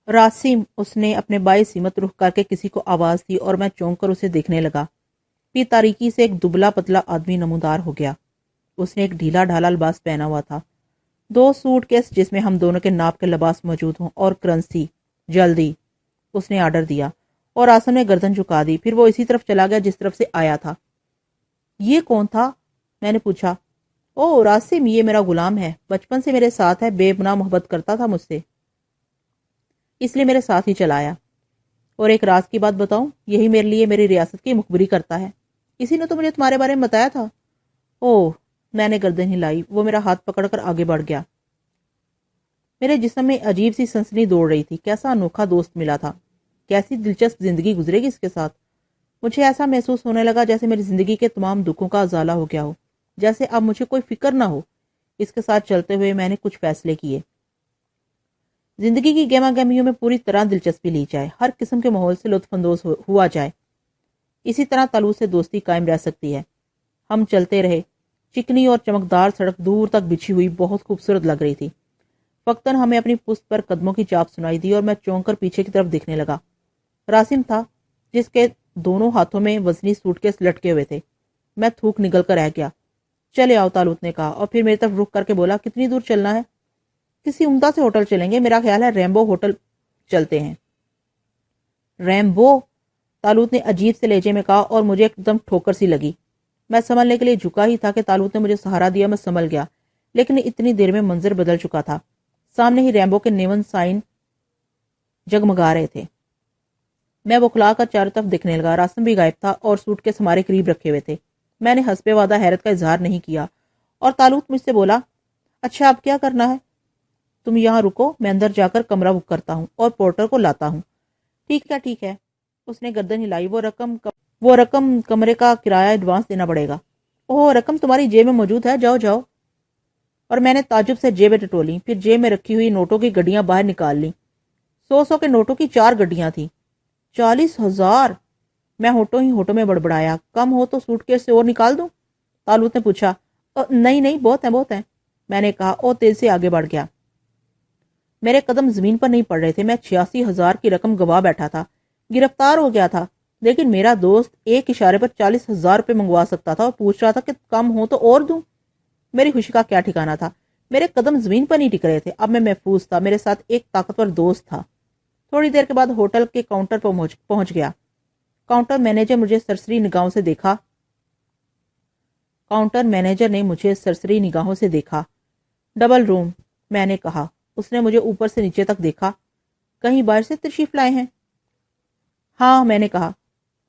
راسم، اس نے اپنے بائی سمت رخ کر کے کسی کو آواز دی اور میں چونک کر اسے دیکھنے لگا۔ پھر تاریکی سے ایک دبلا پتلا آدمی نمودار ہو گیا۔ اس نے ایک ڈھیلا ڈھالا لباس پہنا ہوا تھا، 2 سوٹ کیس جس میں ہم دونوں کے ناپ کے لباس موجود ہوں، اور کرنسی۔ جلدی، اس نے آرڈر دیا اور آسم نے گردن جھکا دی۔ پھر وہ اسی طرف چلا گیا جس طرف سے آیا تھا۔ یہ کون تھا؟ میں نے پوچھا۔ او راسم، یہ میرا غلام ہے، بچپن سے میرے ساتھ ہے، بے پناہ محبت کرتا تھا مجھ سے، اس لیے میرے ساتھ ہی چلایا۔ اور ایک راز کی بات بتاؤں، یہی میرے لیے میری ریاست کی مخبری کرتا ہے، اسی نے تو مجھے تمہارے بارے میں بتایا تھا۔ اوہ، میں نے گردن ہلائی۔ وہ میرا ہاتھ پکڑ کر آگے بڑھ گیا۔ میرے جسم میں عجیب سی سنسنی دوڑ رہی تھی۔ کیسا انوکھا دوست ملا تھا، کیسی دلچسپ زندگی گزرے گی اس کے ساتھ۔ مجھے ایسا محسوس ہونے لگا جیسے میری زندگی کے تمام دکھوں کا ازالہ ہو گیا ہو، جیسے اب مجھے کوئی فکر نہ ہو۔ اس کے ساتھ چلتے ہوئے میں نے کچھ فیصلے کیے۔ زندگی کی گہما گہمیوں میں پوری طرح دلچسپی لی جائے، ہر قسم کے ماحول سے لطف اندوز ہوا جائے، اسی طرح طالوت سے دوستی قائم رہ سکتی ہے۔ ہم چلتے رہے۔ چکنی اور چمکدار سڑک دور تک بچھی ہوئی بہت خوبصورت لگ رہی تھی۔ وقتاً ہمیں اپنی پشت پر قدموں کی چاپ سنائی دی اور میں چونک کر پیچھے کی طرف دیکھنے لگا۔ راسم تھا، جس کے دونوں ہاتھوں میں وزنی سوٹ کیس لٹکے ہوئے تھے۔ میں تھوک نگل کر رہ گیا۔ چلے آؤ، طالوت نے کہا، اور پھر میری طرف رخ کر کے بولا، کتنی دور چلنا ہے؟ کسی عمدہ سے ہوٹل چلیں گے، میرا خیال ہے ریمبو ہوٹل چلتے ہیں۔ ریمبو؟ طالوت نے عجیب سے لہجے میں کہا اور مجھے ایک دم ٹھوکر سی لگی۔ میں سنبھلنے کے لیے جھکا ہی تھا کہ طالوت نے مجھے سہارا دیا۔ میں سنبھل گیا، لیکن اتنی دیر میں منظر بدل چکا تھا۔ سامنے ہی ریمبو کے نیون سائن جگمگا رہے تھے۔ میں بکھلا کر چاروں طرف دیکھنے لگا۔ راسم بھی غائب تھا اور سوٹ کیس ہمارے قریب رکھے ہوئے تھے۔ میں نے حسب وعدہ حیرت کا اظہار نہیں کیا اور طالوت مجھ سے بولا، اچھا اب کیا کرنا ہے؟ تم یہاں رکو، میں اندر جا کر کمرہ بک کرتا ہوں اور پورٹر کو لاتا ہوں۔ ٹھیک ہے۔ اس نے گردن ہلائی۔ وہ رقم کمرے کا کرایہ ایڈوانس دینا پڑے گا۔ اوہ، رقم تمہاری جیب میں موجود ہے، جاؤ جاؤ۔ اور میں نے تعجب سے جیبیں ٹٹولیں، پھر جیب میں رکھی ہوئی نوٹوں کی گڈیاں باہر نکال لیں۔ 100 کے نوٹوں کی 4 گڈیاں تھیں۔ 40,000! میں ہوٹوں میں بڑبڑایا۔ کم ہو تو سوٹ کیس سے اور نکال دوں؟ طالوت نے پوچھا۔ نہیں، بہت ہیں، میں نے کہا اور تیز سے آگے بڑھ گیا۔ میرے قدم زمین پر نہیں پڑ رہے تھے۔ میں 86,000 کی رقم گوا بیٹھا تھا، گرفتار ہو گیا تھا، لیکن میرا دوست ایک اشارے پر 40,000 روپے منگوا سکتا تھا اور پوچھ رہا تھا کہ کم ہو تو اور دوں۔ میری خوشی کا کیا ٹھکانہ تھا۔ میرے قدم زمین پر نہیں ٹک رہے تھے۔ اب میں محفوظ تھا، میرے ساتھ ایک طاقتور دوست تھا۔ تھوڑی دیر کے بعد ہوٹل کے کاؤنٹر پر پہنچ گیا۔ کاؤنٹر مینیجر نے مجھے سرسری نگاہوں سے دیکھا۔ ڈبل روم، میں نے کہا۔ اس نے مجھے اوپر سے نیچے تک دیکھا۔ کہیں باہر سے تشریف لائے ہیں؟ ہاں، میں نے کہا۔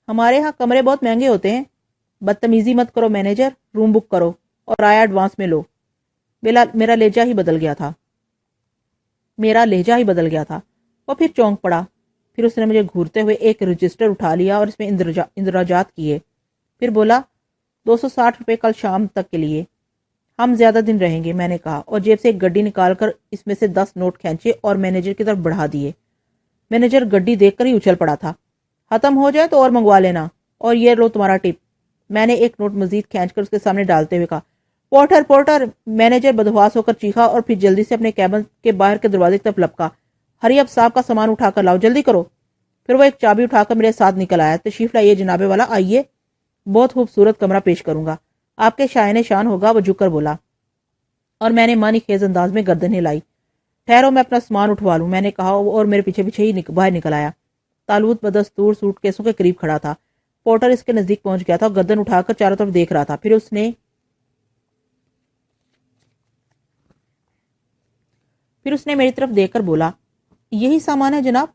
ہمارے ہاں کمرے بہت مہنگے ہوتے ہیں۔ بدتمیزی مت کرو مینیجر، روم بک کرو اور آیا ایڈوانس میں لو۔ میرا لہجہ ہی بدل گیا تھا۔ اور پھر چونک پڑا۔ پھر اس نے مجھے گھورتے ہوئے ایک رجسٹر اٹھا لیا اور اس میں اندراجات کیے۔ پھر بولا، 260 روپے کل شام تک کے لیے، ہم زیادہ دن رہیں گے، میں نے کہا، اور جیب سے ایک گڈی نکال کر اس میں سے 10 نوٹ کھینچے اور مینیجر کی طرف بڑھا دیے۔ مینیجر گڈی دیکھ کر ہی اچھل پڑا تھا۔ ختم ہو جائے تو اور منگوا لینا، اور یہ لو تمہارا ٹپ۔ میں نے ایک نوٹ مزید کھینچ کر اس کے سامنے ڈالتے ہوئے کہا، پورٹر! مینیجر بدحواس ہو کر چیخا اور پھر جلدی سے اپنے کیبن کے باہر کے دروازے کی طرف لپکا۔ ہری اب صاحب کا سامان اٹھا کر لاؤ، جلدی کرو۔ پھر وہ ایک چابی اٹھا کر میرے ساتھ نکل آیا۔ تشریف لائیے جناب والا، آئیے، بہت خوبصورت کمرہ پیش کروں گا، آپ کے شائن شان ہوگا، وہ جھک کر بولا۔ اور میں نے معنی خیز انداز میں گردن ہلائی۔ ٹھہرو، میں اپنا سامان اٹھوا لوں، میں نے کہا، اور میرے پیچھے ہی باہر نکل آیا۔ طالوت بدستور سوٹ کیسوں کے قریب کھڑا تھا۔ پورٹر اس کے نزدیک پہنچ گیا تھا اور گردن اٹھا کر چاروں طرف دیکھ رہا تھا۔ پھر اس نے میری طرف دیکھ کر بولا، یہی سامان ہے جناب؟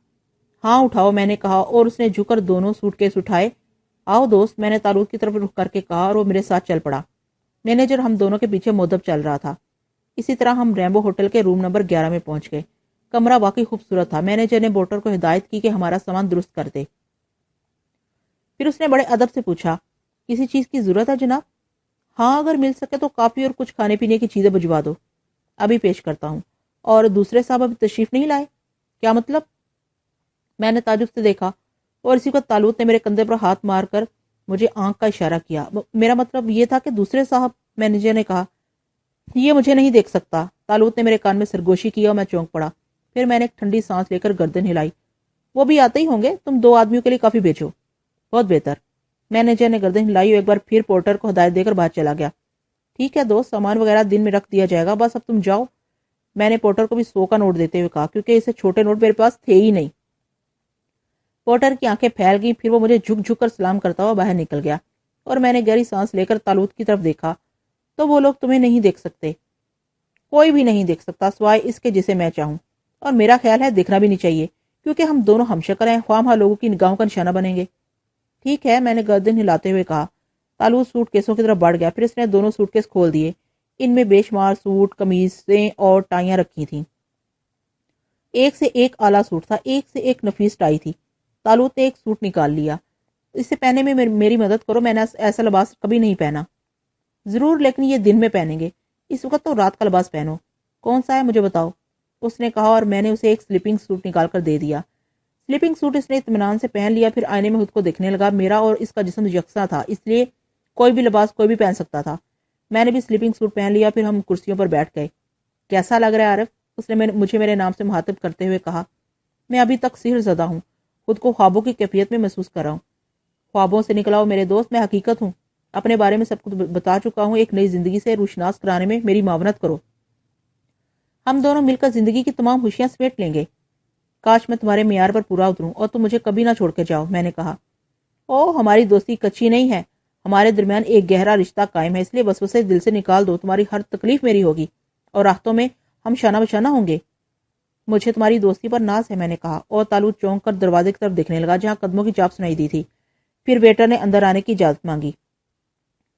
ہاں اٹھاؤ، میں نے کہا، اور اس نے جھک کر دونوں سوٹ کیس اٹھائے۔ آؤ دوست، میں نے طالوت کی طرف رخ کر کے کہا اور وہ میرے ساتھ چل پڑا۔ مینیجر ہم دونوں کے پیچھے مودب چل رہا تھا۔ اسی طرح ہم ریمبو ہوٹل کے روم نمبر 11 میں پہنچ گئے۔ کمرہ واقعی خوبصورت تھا۔ مینیجر نے پورٹر کو ہدایت کی کہ ہمارا سامان درست کر دے۔ پھر اس نے بڑے ادب سے پوچھا، کسی چیز کی ضرورت ہے جناب؟ ہاں، اگر مل سکے تو کافی اور کچھ کھانے پینے کی چیزیں بھجوا دو، ابھی پیش کرتا ہوں۔ اور دوسرے صاحب ابھی تشریف نہیں لائے؟ کیا مطلب؟ میں نے تعجب سے دیکھا اور اسی کو طالوت نے میرے کندھے پر ہاتھ مار کر مجھے آنکھ کا اشارہ کیا۔ میرا مطلب یہ تھا کہ دوسرے صاحب، مینیجر نے کہا۔ یہ مجھے نہیں دیکھ سکتا، طالوت نے میرے کان میں سرگوشی کیا اور میں چونک پڑا۔ پھر میں نے ایک ٹھنڈی سانس لے کر گردن ہلائی۔ وہ بھی آتے ہی ہوں گے، تم 2 آدمیوں کے لیے کافی بیچو۔ بہت بہتر۔ مینیجر نے گردن ہلائی اور ایک بار پھر پورٹر کو ہدایت دے کر باہر چلا گیا۔ ٹھیک ہے دوست، سامان وغیرہ دن میں رکھ دیا جائے گا، بس اب تم جاؤ۔ میں نے پورٹر کو بھی 100 کا نوٹ دیتے ہوئے کہا، کیونکہ اسے چھوٹے نوٹ میرے پاس تھے ہی نہیں۔ پورٹر کی آنکھیں پھیل گئیں، پھر وہ مجھے جھک جھک کر سلام کرتا ہوا باہر نکل گیا اور میں نے گہری سانس لے کر تالوت کی طرف دیکھا۔ تو وہ لوگ تمہیں نہیں دیکھ سکتے، کوئی بھی نہیں دیکھ سکتا سوائے اس کے جسے میں چاہوں، اور میرا خیال ہے دیکھنا بھی نہیں چاہیے، کیونکہ ہم دونوں ہم شکل ہیں، خواہ لوگوں کی نگاہوں کا نشانہ بنیں گے۔ ٹھیک ہے، میں نے گردن ہلاتے ہوئے کہا۔ تالوت سوٹ کیسوں کی طرف بڑھ گیا، پھر اس نے دونوں سوٹ کیس کھول دیے۔ ان میں بے شمار سوٹ، قمیصیں اور ٹائیاں رکھی تھیں۔ ایک سے ایک اعلیٰ سوٹ تھا، ایک سے ایک نفیس ٹائی تھی۔ تالوت نے ایک سوٹ نکال لیا۔ اسے پہننے میں میری مدد کرو، میں نے ایسا لباس کبھی نہیں پہنا۔ ضرور، لیکن یہ دن میں پہنیں گے، اس وقت تو رات کا لباس پہنو۔ کون سا ہے مجھے بتاؤ، اس نے کہا، اور میں نے اسے ایک سلیپنگ سوٹ نکال کر دے دیا۔ سلیپنگ سوٹ اس نے اطمینان سے پہن لیا، پھر آئینے میں خود کو دیکھنے لگا۔ میرا اور اس کا جسم یکساں تھا، اس لیے کوئی بھی لباس کوئی بھی پہن سکتا تھا۔ میں نے بھی سلیپنگ سوٹ پہن لیا، پھر ہم کرسیوں پر بیٹھ گئے۔ کیسا لگ رہا ہے عارف، اس نے مجھے میرے نام سے مخاطب کرتے ہوئے کہا۔ میں ابھی تک سحر زدہ ہوں، خود کو خوابوں کی کیفیت میں محسوس کر رہا ہوں۔ خوابوں سے نکلا ہو میرے دوست، میں حقیقت ہوں، اپنے بارے میں سب کچھ بتا چکا ہوں۔ ایک نئی زندگی سے روشناس کرانے میں میری معاونت کرو، ہم دونوں مل کر زندگی کی تمام خوشیاں سمیٹ لیں گے۔ کاش میں تمہارے معیار پر پورا اتروں اور تم مجھے کبھی نہ چھوڑ کے جاؤ، میں نے کہا۔ او، ہماری دوستی کچی نہیں ہے، ہمارے درمیان ایک گہرا رشتہ قائم ہے، اس لیے وسوسے دل سے نکال دو، تمہاری ہر تکلیف میری ہوگی اور راحتوں میں ہم شانہ بشانہ ہوں گے۔ مجھے تمہاری دوستی پر ناز ہے، میں نے کہا، اور تالوت چونک کر دروازے کی طرف دیکھنے لگا جہاں قدموں کی چاپ سنائی دی تھی۔ پھر ویٹر نے اندر آنے کی اجازت مانگی۔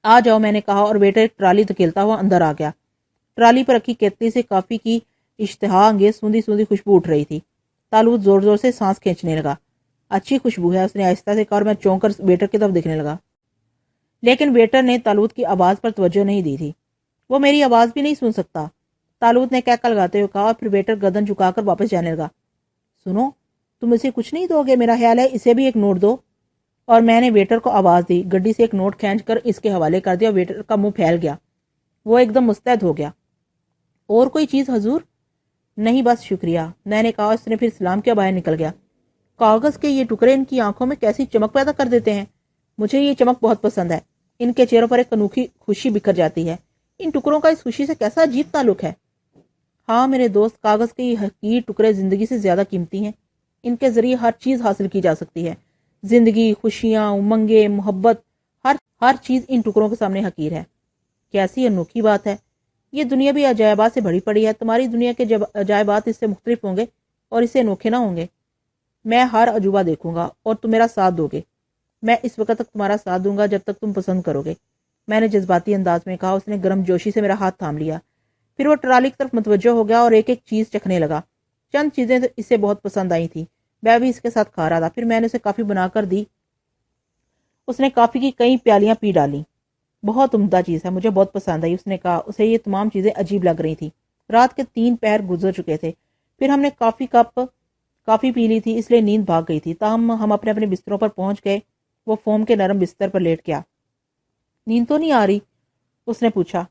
آ جاؤ، میں نے کہا، اور ویٹر ایک ٹرالی دھکیلتا ہوا اندر آ گیا۔ ٹرالی پر رکھی کیتلی سے کافی کی اشتہا انگیز سوندھی سوندھی خوشبو اٹھ رہی تھی۔ تالوت زور زور سے سانس کھینچنے لگا۔ اچھی خوشبو ہے، اس نے آہستہ سے کہا، اور میں چونک کر ویٹر کی طرف دیکھنے لگا، لیکن ویٹر نے تالوت کی آواز پر توجہ نہیں دی تھی۔ وہ میری آواز بھی نہیں سن سکتا، تالوت نے کہکا لگاتے ہوئے کہا، اور پھر ویٹر گردن جھکا کر واپس جانے لگا۔ سنو، تم اسے کچھ نہیں دو گے؟ میرا خیال ہے اسے بھی ایک نوٹ دو۔ اور میں نے ویٹر کو آواز دی، گڈی سے ایک نوٹ کھینچ کر اس کے حوالے کر دیا۔ ویٹر کا منہ پھیل گیا، وہ ایک دم مستعد ہو گیا۔ اور کوئی چیز حضور؟ نہیں بس شکریہ، میں نے کہا، اس نے پھر سلام کیا باہر نکل گیا۔ کاغذ کے یہ ٹکڑے ان کی آنکھوں میں کیسی چمک پیدا کر دیتے ہیں، مجھے یہ چمک بہت پسند ہے۔ ان کے چہروں پر ایک انوکھی خوشی بکھر جاتی ہے۔ ان ٹکڑوں کا اس خوشی سے کیسا عجیب تعلق ہے۔ ہاں میرے دوست، کاغذ کے یہ حقیر ٹکڑے زندگی سے زیادہ قیمتی ہیں، ان کے ذریعے ہر چیز حاصل کی جا سکتی ہے، زندگی، خوشیاں، امنگیں، محبت، ہر چیز ان ٹکڑوں کے سامنے حقیر ہے۔ کیسی انوکھی بات ہے، یہ دنیا بھی عجائبات سے بھری پڑی ہے، تمہاری دنیا کے عجائبات اس سے مختلف ہوں گے اور اس سے انوکھے نہ ہوں گے۔ میں ہر عجوبہ دیکھوں گا اور تم میرا ساتھ دو گے، میں اس وقت تک تمہارا ساتھ دوں گا جب تک تم پسند کرو گے، میں نے جذباتی انداز میں کہا۔ اس نے گرم جوشی سے میرا ہاتھ تھام لیا، پھر وہ ٹرالی کی طرف متوجہ ہو گیا اور ایک ایک چیز چکھنے لگا۔ چند چیزیں اسے بہت پسند آئی تھیں، میں بھی اس کے ساتھ کھا رہا تھا۔ پھر میں نے اسے کافی بنا کر دی، اس نے کافی کی کئی پیالیاں پی ڈالی۔ بہت عمدہ چیز ہے، مجھے بہت پسند آئی، اس نے کہا۔ اسے یہ تمام چیزیں عجیب لگ رہی تھیں۔ رات کے 3 پہر گزر چکے تھے، پھر ہم نے کافی پی لی تھی، اس لیے نیند بھاگ گئی تھی۔ تاہم ہم اپنے اپنے بستروں پر پہنچ گئے۔ وہ فوم کے نرم بستر پر لیٹ گیا۔ نیند تو نہیں آ رہی؟ اس نے پوچھا۔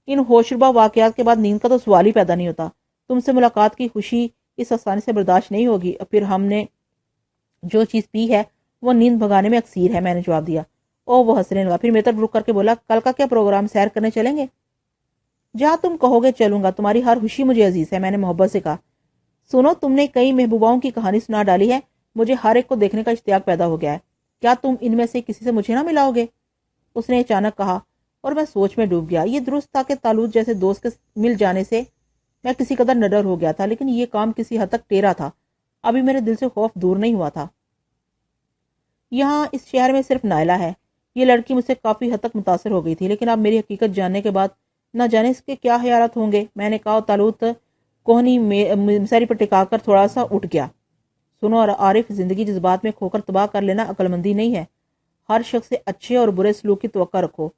ان ہوشربا واقعات کے بعد نیند کا تو سوال ہی پیدا نہیں ہوتا۔ تم سے ملاقات کی خوشی اس آسانی سے برداشت نہیں ہوگی، پھر ہم نے جو چیز پی ہے وہ نیند بھگانے میں اکثیر ہے، میں نے جواب دیا۔ او، وہ ہنسنے لگا، پھر میری طرف رک کر کے بولا، کل کا کیا پروگرام، سیر کرنے چلیں گے؟ جہاں تم کہو گے چلوں گا، تمہاری ہر خوشی مجھے عزیز ہے، میں نے محبت سے کہا۔ سنو، تم نے کئی محبوباؤں کی کہانی سنا ڈالی ہے، مجھے ہر ایک کو دیکھنے کا اشتیاق پیدا ہو گیا ہے، کیا تم ان میں سے کسی سے مجھے نہ ملاؤ گے؟ اس نے اچانک کہا، اور میں سوچ میں ڈوب گیا۔ یہ درست تھا کہ تالوت جیسے دوست کے مل جانے سے میں کسی قدر نڈر ہو گیا تھا، لیکن یہ کام کسی حد تک ٹیڑھا تھا، ابھی میرے دل سے خوف دور نہیں ہوا تھا۔ یہاں اس شہر میں صرف نائلہ ہے، یہ لڑکی مجھ سے کافی حد تک متاثر ہو گئی تھی، لیکن اب میری حقیقت جاننے کے بعد نہ جانے اس کے کیا خیالات ہوں گے، میں نے کہا۔ تالوت کوہنی مساری پر ٹکا کر تھوڑا سا اٹھ گیا۔ سنو اور عارف، زندگی جذبات میں کھو کر تباہ کر لینا عقل مندی نہیں ہے۔ ہر شخص سے اچھے اور برے سلوک کی توقع رکھو،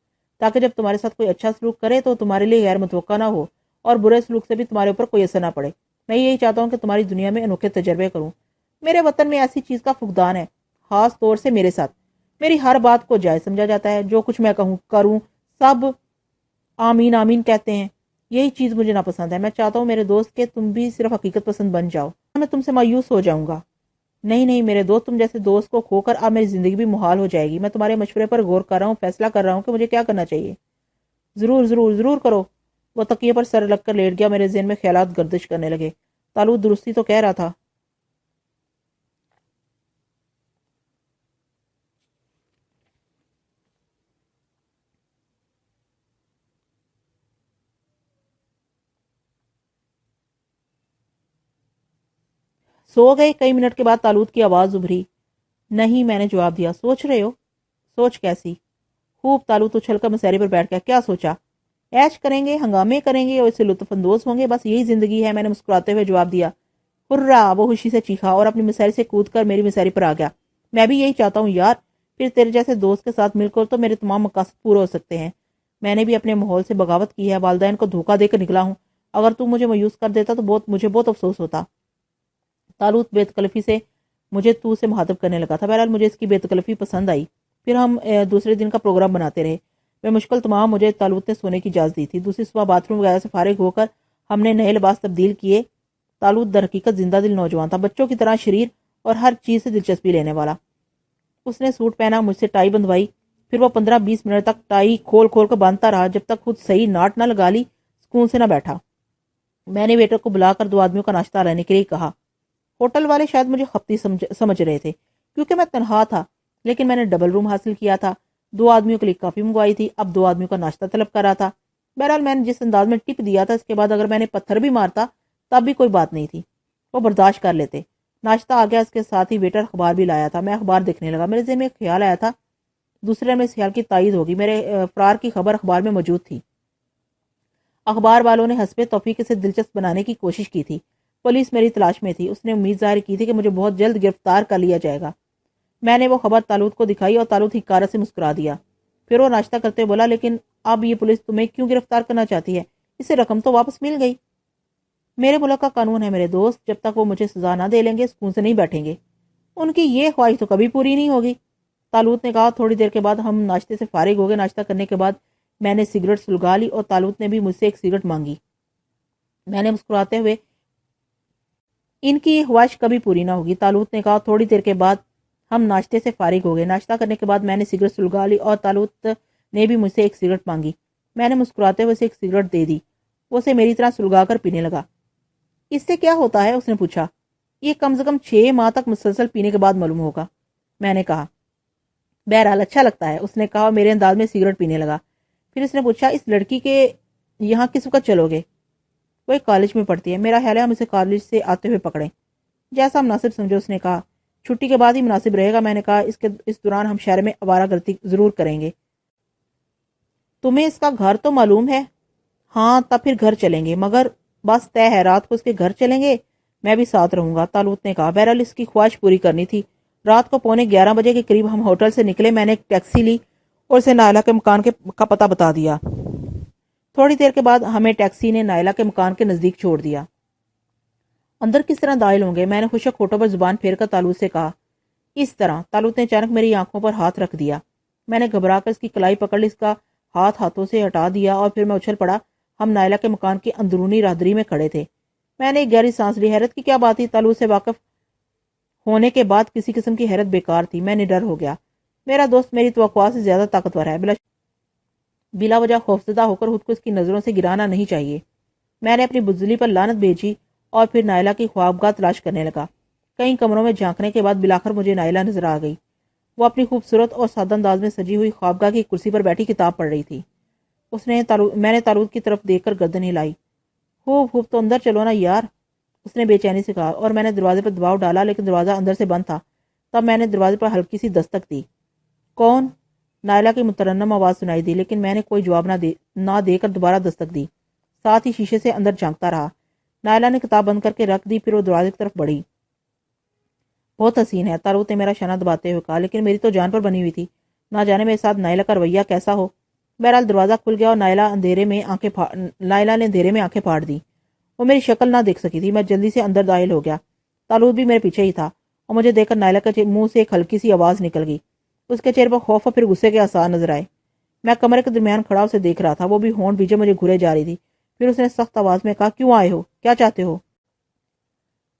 تاکہ جب تمہارے ساتھ کوئی اچھا سلوک کرے تو تمہارے لیے غیر متوقع نہ ہو، اور برے سلوک سے بھی تمہارے اوپر کوئی اثر نہ پڑے۔ میں یہی چاہتا ہوں کہ تمہاری دنیا میں انوکھے تجربے کروں۔ میرے وطن میں ایسی چیز کا فقدان ہے، خاص طور سے میرے ساتھ۔ میری ہر بات کو جائز سمجھا جاتا ہے، جو کچھ میں کہوں کروں سب آمین آمین کہتے ہیں۔ یہی چیز مجھے ناپسند ہے. میں چاہتا ہوں میرے دوست کہ تم بھی صرف حقیقت پسند بن جاؤ. میں تم سے مایوس ہو جاؤں گا. نہیں نہیں میرے دوست, تم جیسے دوست کو کھو کر اب میری زندگی بھی محال ہو جائے گی. میں تمہارے مشورے پر غور کر رہا ہوں, فیصلہ کر رہا ہوں کہ مجھے کیا کرنا چاہیے. ضرور ضرور ضرور کرو. وہ تکیے پر سر رکھ کر لیٹ گیا. میرے ذہن میں خیالات گردش کرنے لگے. طالوت درستی تو کہہ رہا تھا. سو گئے. کئی منٹ کے بعد طالوت کی آواز ابھری. نہیں, میں نے جواب دیا. سوچ رہے ہو؟ سوچ کیسی؟ خوب. طالوت اچھل کر مسیرے پر بیٹھ گیا. کیا سوچا؟ عیش کریں گے, ہنگامے کریں گے اور اس سے لطف اندوز ہوں گے, بس یہی زندگی ہے, میں نے مسکراتے ہوئے جواب دیا. ہررا! وہ خوشی سے چیخا اور اپنی مسیری سے کود کر میری مسیری پر آ گیا. میں بھی یہی چاہتا ہوں یار, پھر تیرے جیسے دوست کے ساتھ مل کر تو میرے تمام مقاصد پورے ہو سکتے ہیں. میں نے بھی اپنے ماحول سے بغاوت کی ہے, والدین کو دھوکہ دے کر نکلا ہوں. اگر تو مجھے مایوس کر دیتا تو مجھے بہت افسوس ہوتا. طالوت بے تکلفی سے مجھے تو سے مخاطب کرنے لگا تھا. بہرحال مجھے اس کی بے تکلفی پسند آئی. پھر ہم دوسرے دن کا پروگرام بناتے رہے. بے مشکل تمام مجھے طالوت نے سونے کی اجازت دی تھی. دوسری صبح باتھ روم وغیرہ سے فارغ ہو کر ہم نے نئے لباس تبدیل کیے. طالوت در حقیقت زندہ دل نوجوان تھا, بچوں کی طرح شریر اور ہر چیز سے دلچسپی لینے والا. اس نے سوٹ پہنا, مجھ سے ٹائی بندوائی. پھر وہ 15-20 منٹ تک ٹائی کھول کھول کر باندھتا رہا, جب تک خود صحیح ناٹ نہ لگا لی, سکون سے نہ بیٹھا. میں نے ویٹر کو بلا کر 2 آدمیوں کا ناشتہ لانے کے لیے کہا. ہوٹل والے شاید مجھے خپتی سمجھ رہے تھے کیونکہ میں تنہا تھا, لیکن میں نے ڈبل روم حاصل کیا تھا. 2 آدمیوں کے لیے کافی منگوائی تھی. اب 2 آدمیوں کا ناشتہ طلب کر رہا تھا. بہرحال میں نے جس انداز میں ٹپ دیا تھا, اس کے بعد اگر میں نے پتھر بھی مارتا تب بھی کوئی بات نہیں تھی, وہ برداشت کر لیتے. ناشتہ آ گیا, اس کے ساتھ ہی ویٹر اخبار بھی لایا تھا. میں اخبار دیکھنے لگا. میرے ذہن میں ایک خیال آیا تھا, دوسرے میں اس خیال کی تائید ہوگی. میرے فرار کی خبر اخبار میں موجود تھی. اخبار والوں نے حسب توفیق اسے دلچسپ بنانے کی کوشش کی تھی. پولیس میری تلاش میں تھی. اس نے امید ظاہر کی تھی کہ مجھے بہت جلد گرفتار کر لیا جائے گا. میں نے وہ خبر طالوت کو دکھائی اور طالوت ہکارت سے مسکرا دیا. پھر وہ ناشتہ کرتے بولا, لیکن اب یہ پولیس تمہیں کیوں گرفتار کرنا چاہتی ہے؟ اسے رقم تو واپس مل گئی. میرے ملک کا قانون ہے میرے دوست, جب تک وہ مجھے سزا نہ دے لیں گے سکون سے نہیں بیٹھیں گے. ان کی یہ خواہش تو کبھی پوری نہیں ہوگی, طالوت نے کہا. تھوڑی دیر کے بعد ہم ناشتے سے فارغ ہو گئے. ناشتہ کرنے کے بعد میں نے سگریٹ سلگا لی اور طالوت نے بھی مجھ سے ایک سگریٹ مانگی. میں نے مسکراتے ہوئے, ان کی یہ خواہش کبھی پوری نہ ہوگی, طالوت نے کہا. تھوڑی دیر کے بعد ہم ناشتے سے فارغ ہو گئے. ناشتہ کرنے کے بعد میں نے سگریٹ سلگا لی اور طالوت نے بھی مجھ سے ایک سگریٹ مانگی. میں نے مسکراتے ہوئے اسے ایک سگریٹ دے دی. وہ اسے میری طرح سلگا کر پینے لگا. اس سے کیا ہوتا ہے؟ اس نے پوچھا. یہ کم سے کم 6 ماہ تک مسلسل پینے کے بعد معلوم ہوگا, میں نے کہا. بہرحال اچھا لگتا ہے, اس نے کہا. میرے انداز میں سگریٹ پینے لگا. پھر اس نے پوچھا, اس لڑکی کے یہاں کس وقت چلو گے؟ وہ ایک کالج میں پڑھتی ہے. میرا خیال ہے ہم اسے کالج سے آتے ہوئے پکڑیں. جیسا مناسب سمجھو, اس نے کہا. چھٹی کے بعد ہی مناسب رہے گا, میں نے کہا. اس دوران ہم شہر میں آوارہ گردی ضرور کریں گے. تمہیں اس کا گھر تو معلوم ہے؟ ہاں, تب پھر گھر چلیں گے, مگر بس طے ہے رات کو اس کے گھر چلیں گے. میں بھی ساتھ رہوں گا, طالوت نے کہا. بہرحال اس کی خواہش پوری کرنی تھی. رات کو 11:15 کے قریب ہم ہوٹل سے نکلے. میں نے ایک ٹیکسی لی اور اسے نائلہ کے مکان کا پتہ بتا دیا. تھوڑی دیر کے بعد ہمیں ٹیکسی نے نائلہ کے مکان کے نزدیک چھوڑ دیا. اندر کس طرح داخل ہوں گے؟ میں نے خشک ہونٹوں پر زبان پھیر کر طالوت سے کہا. اس طرح. طالوت نے اچانک میری آنکھوں پر ہاتھ رکھ دیا. میں نے گھبرا کر اس کی کلائی پکڑ لی, اس کا ہاتھوں سے ہٹا دیا اور پھر میں اچھل پڑا. ہم نائلہ کے مکان کی اندرونی راہدری میں کھڑے تھے. میں نے ایک گہری سانس لی. حیرت کی کیا بات تھی, طالوت سے واقف ہونے کے بعد کسی قسم کی حیرت بیکار تھی. میں نڈر ہو گیا. میرا دوست میری توقعات سے زیادہ طاقتور ہے. بلا وجہ خوفزدہ ہو کر خود کو اس کی نظروں سے گرانا نہیں چاہیے. میں نے اپنی بزدلی پر لعنت بھیجی اور پھر نائلہ کی خوابگاہ تلاش کرنے لگا. کئی کمروں میں جھانکنے کے بعد بلاخر مجھے نائلہ نظر آ گئی. وہ اپنی خوبصورت اور سادہ انداز میں سجی ہوئی خوابگاہ کی کرسی پر بیٹھی کتاب پڑھ رہی تھی. میں نے طالوت کی طرف دیکھ کر گردن ہلائی. خوب تو اندر چلو نا یار, اس نے بے چینی سے کہا. اور میں نے دروازے پر دباؤ ڈالا, لیکن دروازہ اندر سے بند تھا. تب میں نے دروازے پر ہلکی سی دستک دی. کون؟ نائلہ کی مترنم آواز سنائی دی, لیکن میں نے کوئی جواب نہ دے کر دوبارہ دستک دی. ساتھ ہی شیشے سے اندر جھانکتا رہا. نائلہ نے کتاب بند کر کے رکھ دی. پھر وہ دروازے کی طرف بڑھی. بہت حسین ہے, طالوت نے میرا شانہ دباتے ہوئے کہا, لیکن میری تو جان پر بنی ہوئی تھی. نہ جانے میرے ساتھ نائلہ کا رویہ کیسا ہو. بہرحال دروازہ کھل گیا اور نائلہ نے اندھیرے میں آنکھیں پھاڑ دی. وہ میری شکل نہ دیکھ سکی تھی. میں جلدی سے اندر داخل ہو گیا. طالوت بھی میرے پیچھے ہی تھا اور مجھے دیکھ کر نائلہ کے منہ سے ایک ہلکی سی آواز نکل گئی. اس کے چہرے پر خوف اور پھر غصے کے آثار نظر آئے. میں کمرے کے درمیان کھڑا اسے دیکھ رہا تھا. وہ بھی ہونٹ بھیجے مجھے گھورے جا رہی تھی. پھر اس نے سخت آواز میں کہا، کیوں آئے ہو؟ کیا چاہتے ہو؟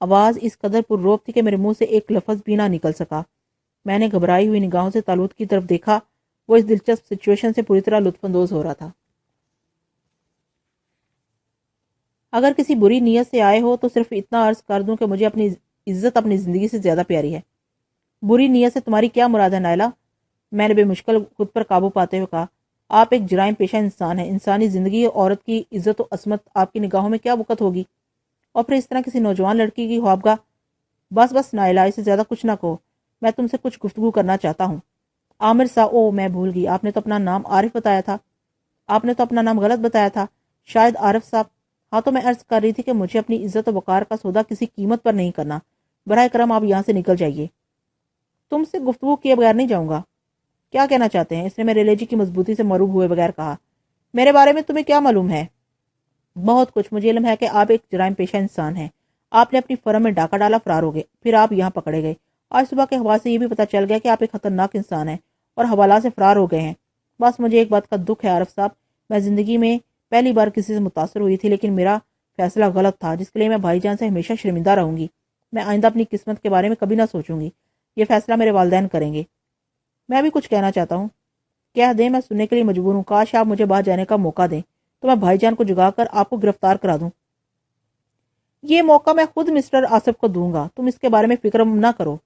آواز اس قدر پر روب تھی کہ میرے منہ سے ایک لفظ بھی نہ نکل سکا۔ میں نے گھبرائی ہوئی نگاہوں سے طالوت کی طرف دیکھا۔ وہ اس دلچسپ سچویشن سے پوری طرح لطف اندوز ہو رہا تھا۔ اگر کسی بری نیت سے آئے ہو تو صرف اتنا عرض کر دوں کہ مجھے اپنی عزت اپنی زندگی سے زیادہ پیاری ہے۔ بری نیت سے تمہاری کیا مراد ہے نائلہ؟ میں نے بے مشکل خود پر قابو پاتے ہوئے کہا، آپ ایک جرائم پیشہ انسان ہیں، انسانی زندگی اور عورت کی عزت و عصمت آپ کی نگاہوں میں کیا وقت ہوگی؟ اور پھر اس طرح کسی نوجوان لڑکی کی خوابگاہ۔ بس بس نائلہ، اسے زیادہ کچھ نہ کہو، میں تم سے کچھ گفتگو کرنا چاہتا ہوں۔ عامر او میں بھول گئی، آپ نے تو اپنا نام عارف بتایا تھا۔ آپ نے تو اپنا نام غلط بتایا تھا، شاید عارف صاحب۔ ہاں تو میں عرض کر رہی تھی کہ مجھے اپنی عزت و وقار کا سودا کسی قیمت پر نہیں کرنا۔ براہ کرم آپ یہاں سے نکل جائیے۔ تم سے گفتگو کیے بغیر نہیں جاؤں گا۔ کیا کہنا چاہتے ہیں؟ اس نے میرے لہجے کی مضبوطی سے مروب ہوئے بغیر کہا۔ میرے بارے میں تمہیں کیا معلوم ہے؟ بہت کچھ۔ مجھے علم ہے کہ آپ ایک جرائم پیشہ انسان ہیں۔ آپ نے اپنی فرم میں ڈاکہ ڈالا، فرار ہو گئے، پھر آپ یہاں پکڑے گئے۔ آج صبح کے حوالے سے یہ بھی پتہ چل گیا کہ آپ ایک خطرناک انسان ہیں اور حوالہ سے فرار ہو گئے ہیں۔ بس مجھے ایک بات کا دکھ ہے عارف صاحب، میں زندگی میں پہلی بار کسی سے متاثر ہوئی تھی، لیکن میرا فیصلہ غلط تھا، جس کے لیے میں بھائی جان سے ہمیشہ شرمندہ رہوں گی۔ میں آئندہ اپنی قسمت کے بارے میں کبھی نہ سوچوں گی۔ یہ فیصلہ میرے والدین کریں گے۔ میں بھی کچھ کہنا چاہتا ہوں۔ کہہ دیں، میں سننے کے لیے مجبور ہوں۔ کاش آپ مجھے باہر جانے کا موقع دیں تو میں بھائی جان کو جگا کر آپ کو گرفتار کرا دوں۔ یہ موقع میں خود مسٹر آصف کو دوں گا، تم اس کے بارے میں فکر نہ کرو۔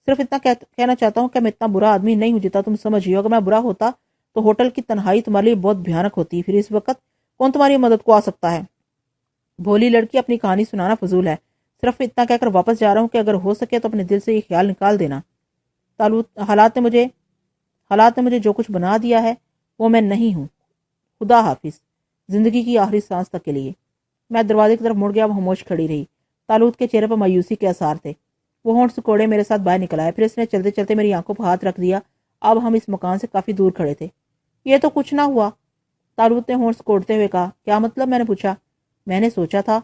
صرف اتنا کہنا چاہتا ہوں کہ میں اتنا برا آدمی نہیں ہوں جتنا تم سمجھ ہو۔ اگر میں برا ہوتا تو ہوٹل کی تنہائی تمہارے لیے بہت بھیانک ہوتی، پھر اس وقت کون تمہاری مدد کو آ سکتا ہے؟ بھولی لڑکی، اپنی کہانی سنانا فضول ہے۔ صرف اتنا کہہ کر واپس جا رہا ہوں کہ اگر ہو سکے تو اپنے دل سے یہ خیال نکال دینا۔ حالات نے مجھے جو کچھ بنا دیا ہے وہ میں نہیں ہوں۔ خدا حافظ، زندگی کی آخری سانس تک کے لیے۔ میں دروازے کی طرف مڑ گیا، وہ خاموش کھڑی رہی۔ طالوت کے چہرے پر مایوسی کے آثار تھے۔ وہ ہونٹ سکوڑے میرے ساتھ باہر نکل آیا، پھر اس نے چلتے چلتے میری آنکھوں پر ہاتھ رکھ دیا۔ اب ہم اس مکان سے کافی دور کھڑے تھے۔ یہ تو کچھ نہ ہوا، طالوت نے ہونٹ سکوڑتے ہوئے کہا۔ کیا مطلب؟ میں نے پوچھا۔ میں نے سوچا تھا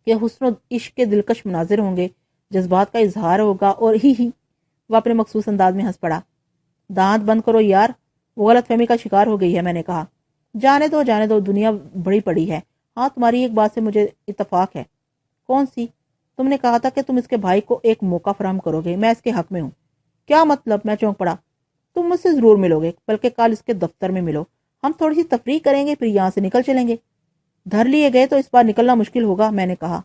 کہ حسن و عشق کے دلکش مناظر ہوں گے، جذبات کا اظہار ہوگا اور ہی وہ اپنے مخصوص انداز میں ہنس پڑا۔ دانت بند کرو یار، وہ غلط فہمی کا شکار ہو گئی ہے، میں نے کہا۔ جانے دو، دنیا بڑی پڑی ہے۔ ہاں، تمہاری ایک بات سے مجھے اتفاق ہے۔ کون سی؟ تم نے کہا تھا کہ تم اس کے بھائی کو ایک موقع فراہم کرو گے، میں اس کے حق میں ہوں۔ کیا مطلب؟ میں چونک پڑا۔ تم مجھ سے ضرور ملو گے، بلکہ کل اس کے دفتر میں ملو، ہم تھوڑی سی تفریح کریں گے، پھر یہاں سے نکل چلیں گے۔ دھر لیے گئے تو اس بار نکلنا مشکل ہوگا، میں نے کہا۔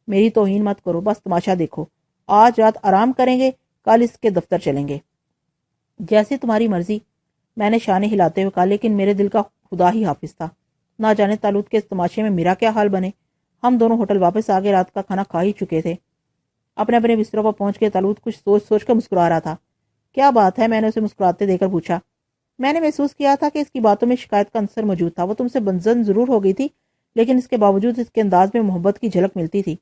میری توہین مت کرو، بس تماشا دیکھو۔ آج رات آرام کریں گے، کل اس کے دفتر چلیں گے۔ جیسی تمہاری مرضی، میں نے شانے ہلاتے ہوئے کہا، لیکن میرے دل کا خدا ہی حافظ تھا۔ نہ جانے طالوت کے اس تماشے میں میرا کیا حال بنے۔ ہم دونوں ہوٹل واپس آگے، رات کا کھانا کھا ہی چکے تھے۔ اپنے اپنے بستروں پر پہنچ کے طالوت کچھ سوچ سوچ کر مسکرا رہا تھا۔ کیا بات ہے؟ میں نے اسے مسکراتے دیکھ کر پوچھا۔ میں نے محسوس کیا تھا کہ اس کی باتوں میں شکایت کا عنصر موجود تھا۔ وہ تم سے بنزن ضرور ہو گئی تھی، لیکن اس کے باوجود اس کے انداز میں محبت کی جھلک ملتی تھی۔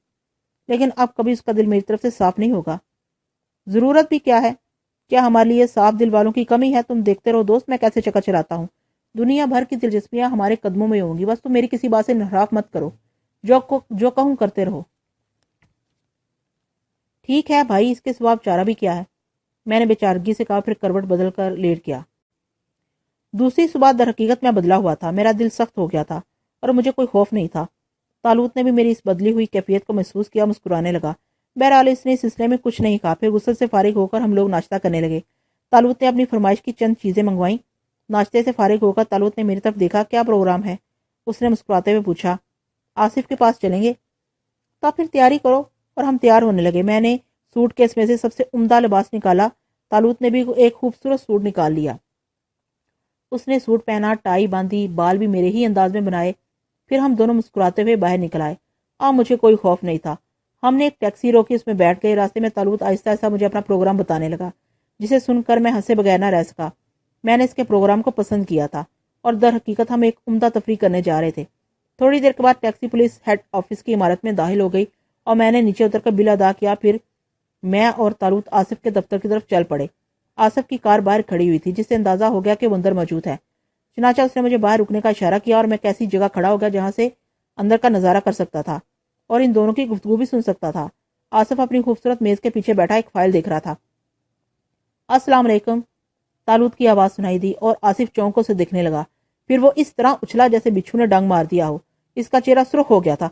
لیکن اب کبھی اس کا دل میری طرف سے صاف نہیں ہوگا۔ ضرورت بھی کیا ہے؟ کیا ہمارے لیے صاف دل والوں کی کمی ہے؟ تم دیکھتے رہو دوست، میں کیسے چکر چلاتا ہوں۔ دنیا بھر کی دلچسپیاں ہمارے قدموں میں ہوں گی، بس تم میری کسی بات سے انحراف مت کرو، جو کہوں کرتے رہو۔ ٹھیک ہے بھائی، اس کے سوا اب چارہ بھی کیا ہے؟ میں نے بے چارگی سے کہا، پھر کروٹ بدل کر لیٹ گیا۔ دوسری صبح در حقیقت میں بدلا ہوا تھا۔ میرا دل سخت ہو گیا تھا اور مجھے کوئی خوف نہیں تھا۔ طالوت نے بھی میری اس بدلی ہوئی کیفیت کو محسوس کیا، مسکرانے لگا۔ بہرحال اس نے اس سلسلے میں کچھ نہیں کہا۔ پھر غسل سے فارغ ہو کر ہم لوگ ناشتہ کرنے لگے۔ طالوت نے اپنی فرمائش کی چند چیزیں منگوائیں۔ ناشتے سے فارغ ہو کر طالوت نے میری طرف دیکھا۔ کیا پروگرام ہے؟ اس نے مسکراتے ہوئے پوچھا۔ آصف کے پاس چلیں گے؟ تو پھر تیاری کرو۔ اور ہم تیار ہونے لگے۔ میں نے سوٹ کیس میں سے سب سے عمدہ لباس نکالا۔ طالوت نے بھی ایک خوبصورت سوٹ نکال لیا۔ اس نے سوٹ پہنا، ٹائی باندھی، بال بھی میرے ہی انداز میں بنائے۔ پھر ہم دونوں مسکراتے ہوئے باہر نکل آئے۔ مجھے کوئی خوف نہیں تھا۔ ہم نے ایک ٹیکسی روکی، اس میں بیٹھ گئے۔ راستے میں طالوت آہستہ آہستہ مجھے اپنا پروگرام بتانے لگا، جسے سن کر میں ہنسے بغیر نہ رہ سکا۔ میں نے اس کے پروگرام کو پسند کیا تھا اور در حقیقت ہم ایک عمدہ تفریح کرنے جا رہے تھے۔ تھوڑی دیر کے بعد ٹیکسی پولیس ہیڈ آفس کی عمارت میں داخل ہو گئی اور میں نے نیچے اتر کر بل ادا کیا۔ پھر میں اور طالوت آصف کے دفتر کی طرف چل پڑے۔ آصف کی کار باہر کھڑی ہوئی تھی، جس سے اندازہ ہو گیا کہ وہ اندر موجود ہے۔ چنانچہ اس نے مجھے باہر رکنے کا اشارہ کیا اور میں کیسی جگہ کھڑا ہو گیا جہاں سے اندر کا نظارہ کر سکتا تھا اور ان دونوں کی گفتگو بھی سن سکتا تھا۔ آصف اپنی خوبصورت میز کے پیچھے بیٹھا ایک فائل دیکھ رہا تھا۔ السلام علیکم، طالوت کی آواز سنائی دی اور آصف چونکوں سے دیکھنے لگا۔ پھر وہ اس طرح اچھلا جیسے بچھو نے ڈنگ مار دیا ہو۔ اس کا چہرہ سرخ ہو گیا تھا۔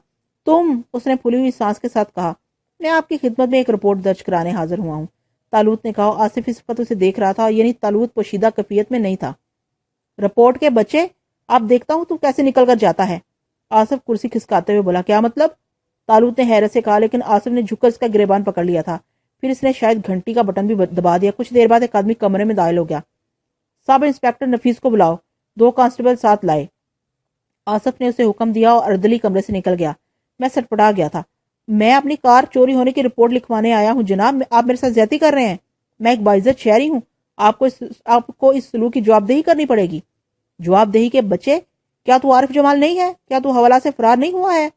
تم، اس نے پھولی ہوئی سانس کے ساتھ کہا۔ میں آپ کی خدمت میں ایک رپورٹ درج کرانے حاضر ہوا ہوں، طالوت نے کہا۔ آصف اس وقت اسے دیکھ رہا تھا، یعنی طالوت پوشیدہ کیفیت میں نہیں تھا۔ رپورٹ کے بچے، اب دیکھتا ہوں تو کیسے نکل کر جاتا ہے، آصف کرسی کھسکاتے ہوئے بولا۔ کیا مطلب؟ طالوت نے حیرت سے کہا، لیکن آصف نے جھک کر اس کا گریبان پکڑ لیا تھا۔ پھر اس نے شاید گھنٹی کا بٹن بھی دبا دیا۔ کچھ دیر بعد ایک آدمی کمرے میں داخل ہو گیا۔ سب انسپیکٹر نفیس کو بلاؤ، 2 کانسٹیبل ساتھ لائے۔ آصف نے اسے حکم دیا اور اردلی کمرے سے نکل گیا۔ میں سٹپٹا گیا تھا۔ میں اپنی کار چوری ہونے کی رپورٹ لکھوانے آیا ہوں جناب، آپ میرے ساتھ زیادتی کر رہے ہیں۔ میں ایک باعزت شہری ہوں، آپ کو اس سلوک کی جواب دہی کرنی پڑے گی۔ جواب دہی کے بچے، کیا تو عارف جمال نہیں ہے؟ کیا تو حوالہ سے فرار نہیں ہوا ہے؟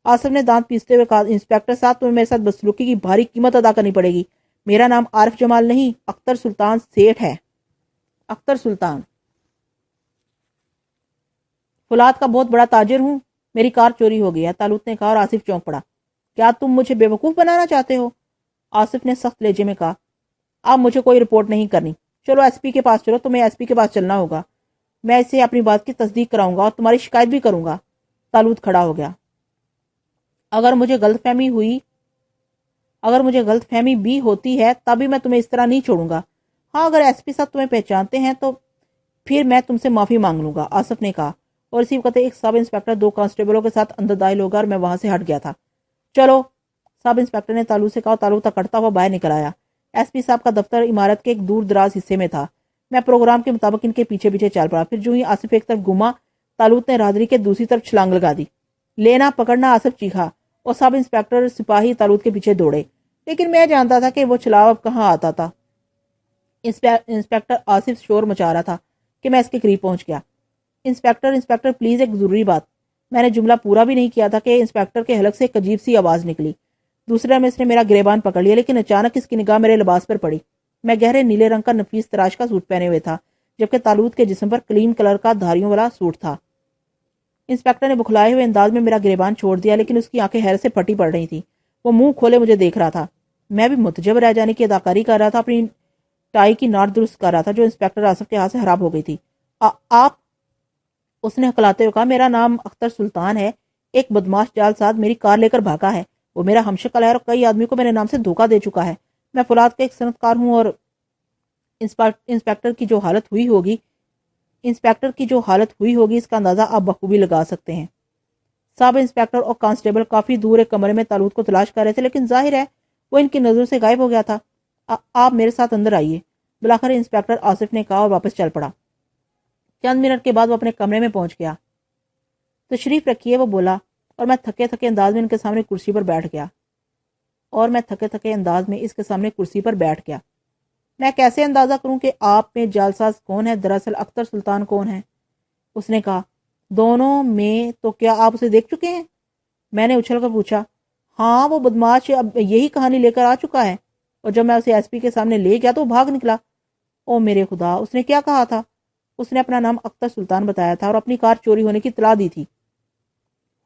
آصف نے دانت پیستے ہوئے کہا، انسپیکٹر صاحب تمہیں میرے ساتھ بدسلوکی کی بھاری قیمت ادا کرنی پڑے گی۔ میرا نام عارف جمال نہیں، اختر سلطان سیٹھ ہے۔ اختر سلطان، فولاد کا بہت بڑا تاجر ہوں۔ میری کار چوری ہو گئی ہے، طالوت نے کہا اور آصف چونک پڑا۔ کیا تم مجھے بیوقوف بنانا چاہتے ہو؟ آصف نے سخت لہجے میں کہا۔ اب مجھے کوئی رپورٹ نہیں کرنی، چلو ایس پی کے پاس چلو، تمہیں ایس پی کے پاس چلنا ہوگا۔ میں اسے اپنی بات کی تصدیق کراؤں گا اور تمہاری شکایت بھی کروں گا۔ طالوت کھڑا ہو گیا۔ اگر مجھے غلط فہمی بھی ہوتی ہے تبھی میں تمہیں اس طرح نہیں چھوڑوں گا۔ ہاں، اگر ایس پی صاحب تمہیں پہچانتے ہیں تو پھر میں تم سے معافی مانگ لوں گا، آصف نے کہا، اور اسی وقت ایک سب انسپیکٹر 2 کانسٹیبلوں کے ساتھ اندر داخل ہوگا اور میں وہاں سے ہٹ گیا تھا۔ چلو، سب انسپیکٹر نے طالوت سے کہا۔ طالوت اکڑتا ہوا باہر نکل آیا۔ ایس پی صاحب کا دفتر عمارت کے ایک دور دراز حصے میں تھا۔ میں پروگرام کے مطابق ان کے پیچھے پیچھے چل پڑا۔ پھر جو ہی آصف ایک طرف گھوما، طالوت نے راہدری کے دوسری طرف چھلانگ لگا دی۔ لینا پکڑنا، آصف چیخا، اور سب انسپیکٹر سپاہی طالوت کے پیچھے دوڑے، لیکن میں جانتا تھا کہ وہ چھلاؤ اب کہاں آتا تھا۔ انسپیکٹر آصف شور مچا رہا تھا کہ میں اس کے قریب پہنچ گیا۔ انسپیکٹر پلیز، ایک ضروری بات۔ میں نے جملہ پورا بھی نہیں کیا تھا کہ انسپیکٹر کے حلق سے ایک عجیب سی آواز نکلی۔ دوسرے میں اس نے میرا گریبان پکڑ لیا، لیکن اچانک اس کی نگاہ میرے لباس پر پڑی۔ میں گہرے نیلے رنگ کا نفیس تراش کا سوٹ پہنے ہوئے تھا، جبکہ طالوت کے جسم پر کلیم کلر کا دھاریوں والا سوٹ تھا۔ انسپیکٹر نے بکھلائے ہوئے انداز میں میرا گریبان چھوڑ دیا، لیکن اس کی آنکھیں حیرت سے پھٹی پڑ رہی تھیں۔ وہ منہ کھولے مجھے دیکھ رہا تھا۔ میں بھی متجب رہ جانے کی اداکاری کر رہا تھا، اپنی ٹائی کی ناٹ درست کر رہا تھا جو انسپیکٹر آصف کے ہاتھ سے خراب ہو گئی تھی۔ آپ، اس نے ہکلاتے ہوئے کہا، میرا نام اختر سلطان ہے۔ ایک بدماش جعل ساز میری کار لے کر بھاگا ہے۔ وہ میرا ہمشکل ہے اور کئی آدمیوں کو میرے نام سے دھوکہ دے چکا ہے۔ میں فولاد کا ایک صنعت کار ہوں اور انسپیکٹر کی جو حالت ہوئی ہوگی اس کا اندازہ آپ بخوبی لگا سکتے ہیں۔ سب انسپیکٹر اور کانسٹیبل کافی دور ایک کمرے میں طالوت کو تلاش کر رہے تھے، لیکن ظاہر ہے وہ ان کی نظروں سے غائب ہو گیا تھا۔ آپ میرے ساتھ اندر آئیے، بلاخر انسپیکٹر آصف نے کہا اور واپس چل پڑا۔ چند منٹ کے بعد وہ اپنے کمرے میں پہنچ گیا۔ تشریف رکھیے، وہ بولا، اور میں تھکے تھکے انداز میں اس کے سامنے کرسی پر بیٹھ گیا۔ میں کیسے اندازہ کروں کہ آپ میں جعلساز کون ہے؟ دراصل اختر سلطان کون ہے؟ اس نے کہا۔ دونوں میں تو کیا آپ اسے دیکھ چکے ہیں؟ میں نے اچھل کر پوچھا۔ ہاں، وہ بدماش اب یہی کہانی لے کر آ چکا ہے، اور جب میں اسے ایس پی کے سامنے لے گیا تو وہ بھاگ نکلا۔ او میرے خدا، اس نے کیا کہا تھا؟ اس نے اپنا نام اختر سلطان بتایا تھا اور اپنی کار چوری ہونے کی اطلاع دی تھی۔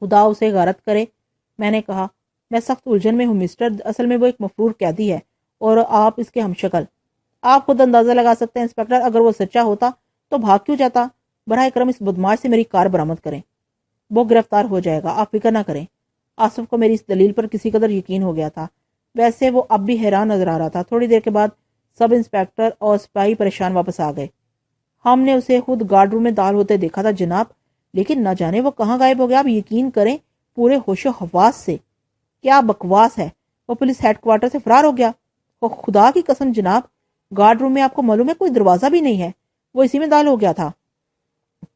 خدا اسے غارت کرے، میں نے کہا۔ میں سخت الجھن میں ہوں مسٹر، اصل میں وہ ایک مفرور قیدی ہے اور آپ اس کے ہمشکل۔ آپ خود اندازہ لگا سکتے ہیں انسپیکٹر، اگر وہ سچا ہوتا تو بھاگ کیوں جاتا؟ براہ کرم اس بدماش سے میری کار برآمد کریں، وہ گرفتار ہو جائے گا، آپ فکر نہ کریں۔ آصف کو میری اس دلیل پر کسی قدر یقین ہو گیا تھا، ویسے وہ اب بھی حیران نظر آ رہا تھا۔ تھوڑی دیر کے بعد سب انسپیکٹر اور سپاہی پریشان واپس آ گئے۔ ہم نے اسے خود گارڈ روم میں داخل ہوتے دیکھا تھا جناب، لیکن نہ جانے وہ کہاں غائب ہو گیا۔ آپ یقین کریں، پورے ہوش و حواس سے۔ کیا بکواس ہے، وہ پولیس ہیڈ کوارٹر سے فرار ہو گیا۔ وہ خدا کی قسم جناب، گارڈ روم میں آپ کو معلوم ہے کوئی دروازہ بھی نہیں ہے، وہ اسی میں داخل ہو گیا تھا۔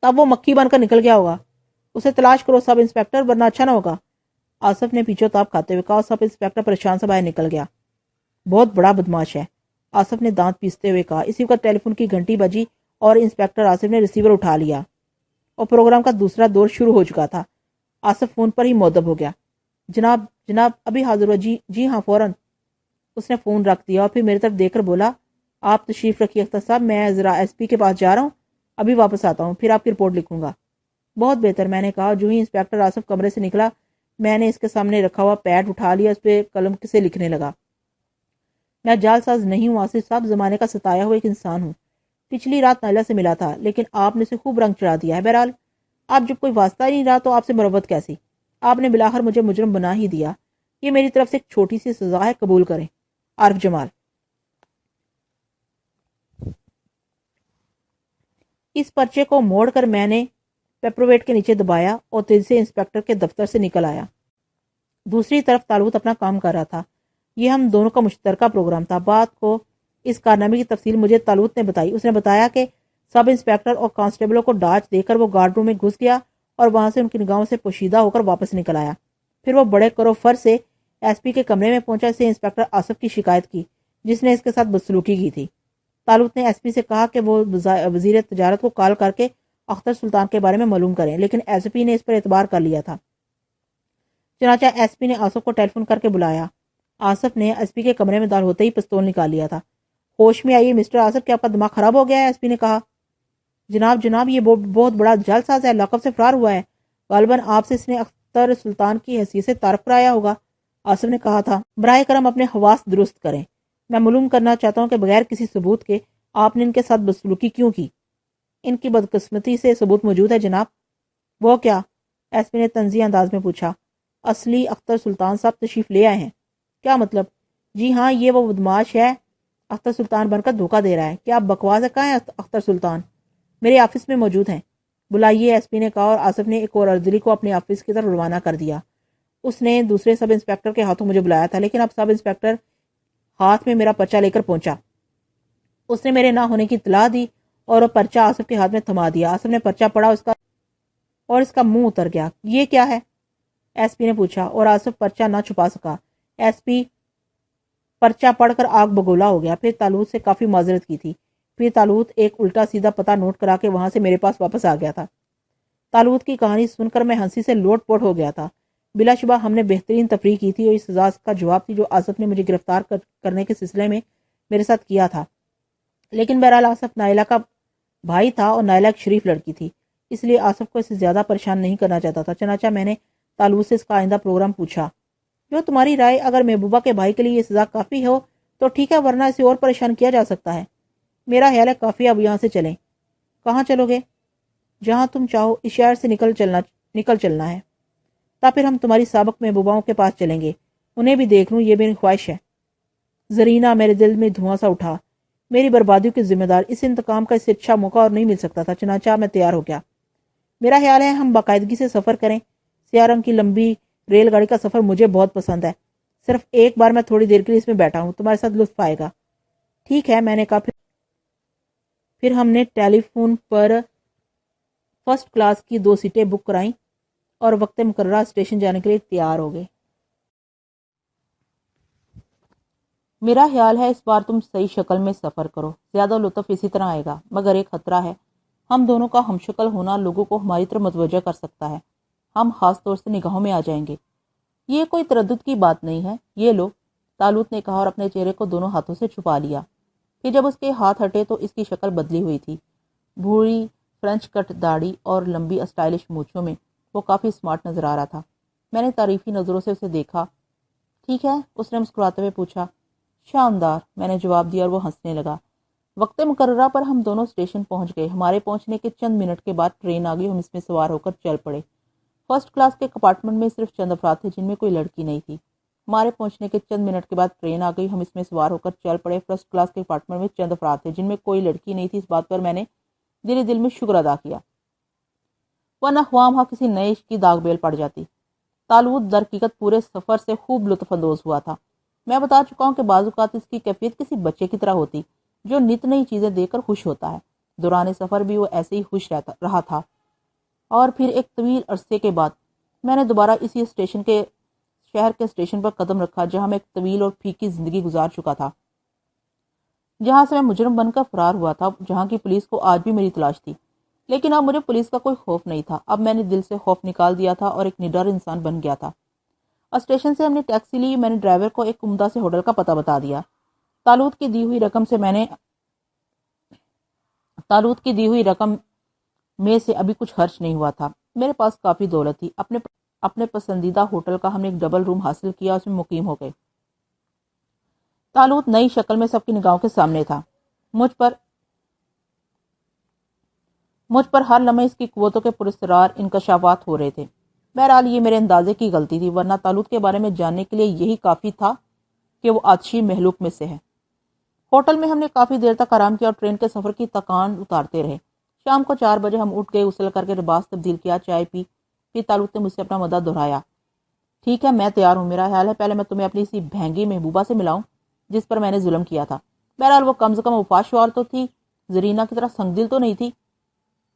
تب وہ مکھی بن کر نکل گیا ہوگا۔ اسے تلاش کرو سب انسپیکٹر، ورنہ اچھا نہ ہوگا، آصف نے پیچھو تاپ کھاتے ہوئے کہا۔ سب انسپیکٹر پریشان سے باہر نکل گیا۔ بہت بڑا بدماش ہے، آصف نے دانت پیستے ہوئے کہا۔ اسی وقت ٹیلی فون کی گھنٹی بجی اور انسپیکٹر آصف نے ریسیور اٹھا لیا اور پروگرام کا دوسرا دور شروع ہو چکا تھا۔ آصف فون پر ہی مؤدب ہو گیا۔ جناب ابھی حاضر ہوا۔ جی ہاں، فوراً۔ اس نے فون رکھ دیا اور پھر میری طرف دیکھ کر بولا، آپ تشریف رکھیے اختر صاحب، میں ذرا ایس پی کے پاس جا رہا ہوں، ابھی واپس آتا ہوں، پھر آپ کی رپورٹ لکھوں گا۔ بہت بہتر، میں نے کہا۔ جو ہی انسپیکٹر آصف کمرے سے نکلا، میں نے اس کے سامنے رکھا ہوا پیڈ اٹھا لیا، اس پہ قلم سے لکھنے لگا۔ میں جعل ساز نہیں ہوں آصف صاحب، زمانے کا ستایا ہوا ایک انسان ہوں۔ پچھلی رات نائلہ سے ملا تھا، لیکن آپ نے اسے خوب رنگ چڑھا دیا ہے۔ بہرحال آپ جب کوئی واسطہ ہی نہیں رہا تو آپ سے مروت کیسی؟ آپ نے بلاخر مجھے مجرم بنا ہی دیا. یہ میری طرف سے ایک چھوٹی سی سزا ہے, قبول کریں. عارف جمال. اس پرچے کو موڑ کر میں نے پیپرویٹ کے نیچے دبایا اور تیزی سے انسپیکٹر کے دفتر سے نکل آیا. دوسری طرف طالوت اپنا کام کر رہا تھا. یہ ہم دونوں کا مشترکہ پروگرام تھا. بات کو اس کارنامے کی تفصیل مجھے طالوت نے بتائی. اس نے بتایا کہ سب انسپیکٹر اور کانسٹیبلوں کو ڈانٹ دے کر وہ گارڈ روم میں گھس گیا اور وہاں سے ان کی نگاہوں سے پوشیدہ ہو کر واپس نکل آیا. پھر وہ بڑے کرو فر سے ایس پی کے کمرے میں پہنچا سے انسپیکٹر آصف کی شکایت کی جس نے اس کے ساتھ بدسلوکی کی تھی. طالوت نے ایس پی سے کہا کہ وہ وزیر تجارت کو کال کر کے اختر سلطان کے بارے میں معلوم کریں, لیکن ایس پی نے اس پر اعتبار کر لیا تھا. چنانچہ ایس پی نے آصف کو ٹیلی فون کر کے بلایا. آصف نے ایس پی کے کمرے میں داخل ہوتے ہی پستول نکال لیا تھا. ہوش میں آئیے مسٹر آصف, کیا آپ کا دماغ خراب ہو گیا ہے؟ ایس پی نے کہا. جناب یہ بہت بڑا جعل ساز ہے, لقب سے فرار ہوا ہے. غالباً آپ سے اس نے اختر سلطان کی حیثیت سے تعارف کرایا ہوگا. آصف نے کہا تھا. براہ کرم اپنے حواس درست کریں. میں معلوم کرنا چاہتا ہوں کہ بغیر کسی ثبوت کے آپ نے ان کے ساتھ بدسلوکی کیوں کی؟ ان کی بدقسمتی سے ثبوت موجود ہے جناب. وہ کیا؟ ایس پی نے طنزی انداز میں پوچھا. اصلی اختر سلطان صاحب تشریف لے آئے ہیں. کیا مطلب؟ جی ہاں, یہ وہ بدماش ہے اختر سلطان بن کر دھوکہ دے رہا ہے. کیا آپ بکواس ہے؟ کہاں ہے اختر سلطان؟ میرے آفس میں موجود ہیں. بلائیے, ایس پی نے کہا اور آصف نے ایک اور ارزلی کو اپنے آفس کی طرف روانہ کر دیا. اس نے دوسرے سب انسپیکٹر کے ہاتھوں مجھے بلایا تھا, لیکن اب سب انسپیکٹر ہاتھ میں میرا پرچہ لے کر پہنچا. اس نے میرے نہ ہونے کی اطلاع دی اور وہ پرچہ آصف کے ہاتھ میں تھما دیا. آصف نے پرچہ پڑھا اس کا منہ اتر گیا. یہ کیا ہے؟ ایس پی نے پوچھا اور آصف پرچہ نہ چھپا سکا. ایس پی پرچہ پڑھ کر آگ بگولا ہو گیا. پھر طالوت سے کافی معذرت کی تھی. پھر طالوت ایک الٹا سیدھا پتہ نوٹ کرا کے وہاں سے میرے پاس واپس آ گیا تھا. طالوت کی کہانی سن کر میں ہنسی سے لوٹ پوٹ ہو گیا تھا. بلا شبہ ہم نے بہترین تفریح کی تھی اور اس سزا کا جواب تھی جو آصف نے مجھے گرفتار کرنے کے سلسلے میں میرے ساتھ کیا تھا. لیکن بہرحال آصف نائلہ کا بھائی تھا اور نائلہ ایک شریف لڑکی تھی, اس لیے آصف کو اسے زیادہ پریشان نہیں کرنا چاہتا تھا. چنانچہ میں نے طالوت سے اس کا آئندہ پروگرام پوچھا. جو تمہاری رائے, اگر محبوبہ کے بھائی کے لیے یہ سزا کافی ہو تو ٹھیک ہے, ورنہ اسے اور پریشان کیا جا سکتا ہے. میرا خیال ہے کافی, اب یہاں سے چلیں. کہاں چلو گے؟ جہاں تم چاہو. اس شہر سے نکل چلنا ہے. تا پھر ہم تمہاری سابق محبوباؤں کے پاس چلیں گے, انہیں بھی دیکھ لوں, یہ میری خواہش ہے. زرینہ, میرے دل میں دھواں سا اٹھا. میری بربادیوں کی ذمہ دار, اس انتقام کا اس سے اچھا موقع اور نہیں مل سکتا تھا. چنانچہ میں تیار ہو گیا. میرا خیال ہے ہم باقاعدگی سے سفر کریں. سیاہ رنگ کی لمبی ریل گاڑی کا سفر مجھے بہت پسند ہے. صرف ایک بار میں تھوڑی دیر کے لیے اس میں بیٹھا ہوں, تمہارے ساتھ لطف آئے گا. ٹھیک ہے, میں نے کہا. پھر ہم نے ٹیلی فون پر فرسٹ کلاس کی 2 سیٹیں بک کرائیں اور وقت مقررہ اسٹیشن جانے کے لیے تیار ہو گئے. میرا خیال ہے اس بار تم صحیح شکل میں سفر کرو, زیادہ لطف اسی طرح آئے گا. مگر ایک خطرہ ہے, ہم دونوں کا ہم شکل ہونا لوگوں کو ہماری طرف متوجہ کر سکتا ہے. ہم خاص طور سے نگاہوں میں آ جائیں گے. یہ کوئی تردد کی بات نہیں ہے. یہ لو, طالوت نے کہا اور اپنے چہرے کو دونوں ہاتھوں سے چھپا لیا. کہ جب اس کے ہاتھ ہٹے تو اس کی شکل بدلی ہوئی تھی. بھوری فرنچ کٹ داڑھی اور لمبی اسٹائلش مونچھوں میں وہ کافی سمارٹ نظر آ رہا تھا. میں نے تعریفی نظروں سے اسے دیکھا. ٹھیک ہے, اس نے مسکراتے ہوئے پوچھا. شاندار, میں نے جواب دیا اور وہ ہنسنے لگا. وقت مقررہ پر ہم دونوں اسٹیشن پہنچ گئے. ہمارے پہنچنے کے چند منٹ کے بعد ٹرین آ گئی. ہم اس میں سوار ہو کر چل پڑے. فرسٹ کلاس کے کمپارٹمنٹ میں صرف چند افراد تھے جن میں کوئی لڑکی نہیں تھی. ہمارے پہنچنے کے چند منٹ کے بعد ٹرین آ گئی. ہم اس میں سوار ہو کر چل پڑے. فرسٹ کلاس کے کمپارٹمنٹ میں چند افراد تھے جن میں کوئی لڑکی نہیں تھی. اس بات پر میں نے دل میں شکر ادا کیا, ورنہ خواہ کسی نئے عشق کی داغ بیل پڑ جاتی. طالوت در حقیقت پورے سفر سے خوب لطف اندوز ہوا تھا. میں بتا چکا ہوں کہ بعض اوقات اس کی کیفیت کسی بچے کی طرح ہوتی جو نت نئی چیزیں دیکھ کر خوش ہوتا ہے. دوران سفر بھی وہ ایسے ہی خوش رہا تھا. اور پھر ایک طویل عرصے کے بعد میں نے دوبارہ اسی شہر کے اسٹیشن پر قدم رکھا جہاں میں ایک طویل اور پھیکی زندگی گزار چکا تھا, جہاں سے میں مجرم بن کر فرار ہوا تھا, جہاں کی پولیس کو آج بھی میری تلاش تھی. لیکن اب مجھے پولیس کا کوئی خوف نہیں تھا. اب میں نے دل سے خوف نکال دیا تھا اور ایک نڈر انسان بن گیا تھا. اسٹیشن سے ہم نے ٹیکسی لی. میں نے ڈرائیور کو ایک عمدہ سے ہوٹل کا پتہ بتا دیا. طالوت کی دی ہوئی رقم میں سے ابھی کچھ خرچ نہیں ہوا تھا. میرے پاس کافی دولت تھی. اپنے پسندیدہ ہوٹل کا ہم نے ایک ڈبل روم حاصل کیا, اس میں مقیم ہو گئے. طالوت نئی شکل میں سب کی نگاہوں کے سامنے تھا. مجھ پر ہر لمحے اس کی قوتوں کے پراسرار انکشافات ہو رہے تھے۔ بہرحال یہ میرے اندازے کی غلطی تھی، ورنہ طالوت کے بارے میں جاننے کے لیے یہی کافی تھا کہ وہ آتشی مہلوک میں سے ہے۔ ہوٹل میں ہم نے کافی دیر تک آرام کیا اور ٹرین کے سفر کی تکان اتارتے رہے۔ شام کو 4 بجے ہم اٹھ گئے، غسل کر کے لباس تبدیل کیا، چائے پی۔ پھر طالوت نے مجھ سے اپنا مدعا دہرایا۔ ٹھیک ہے، میں تیار ہوں، میرا خیال ہے پہلے میں تمہیں اپنی اسی بھینگی محبوبہ سے ملاؤں جس پر میں نے ظلم کیا تھا۔ بہرحال وہ کم سے کم وفات شعار تو تھی، زرینہ کی طرح سنگ دل تو نہیں تھی۔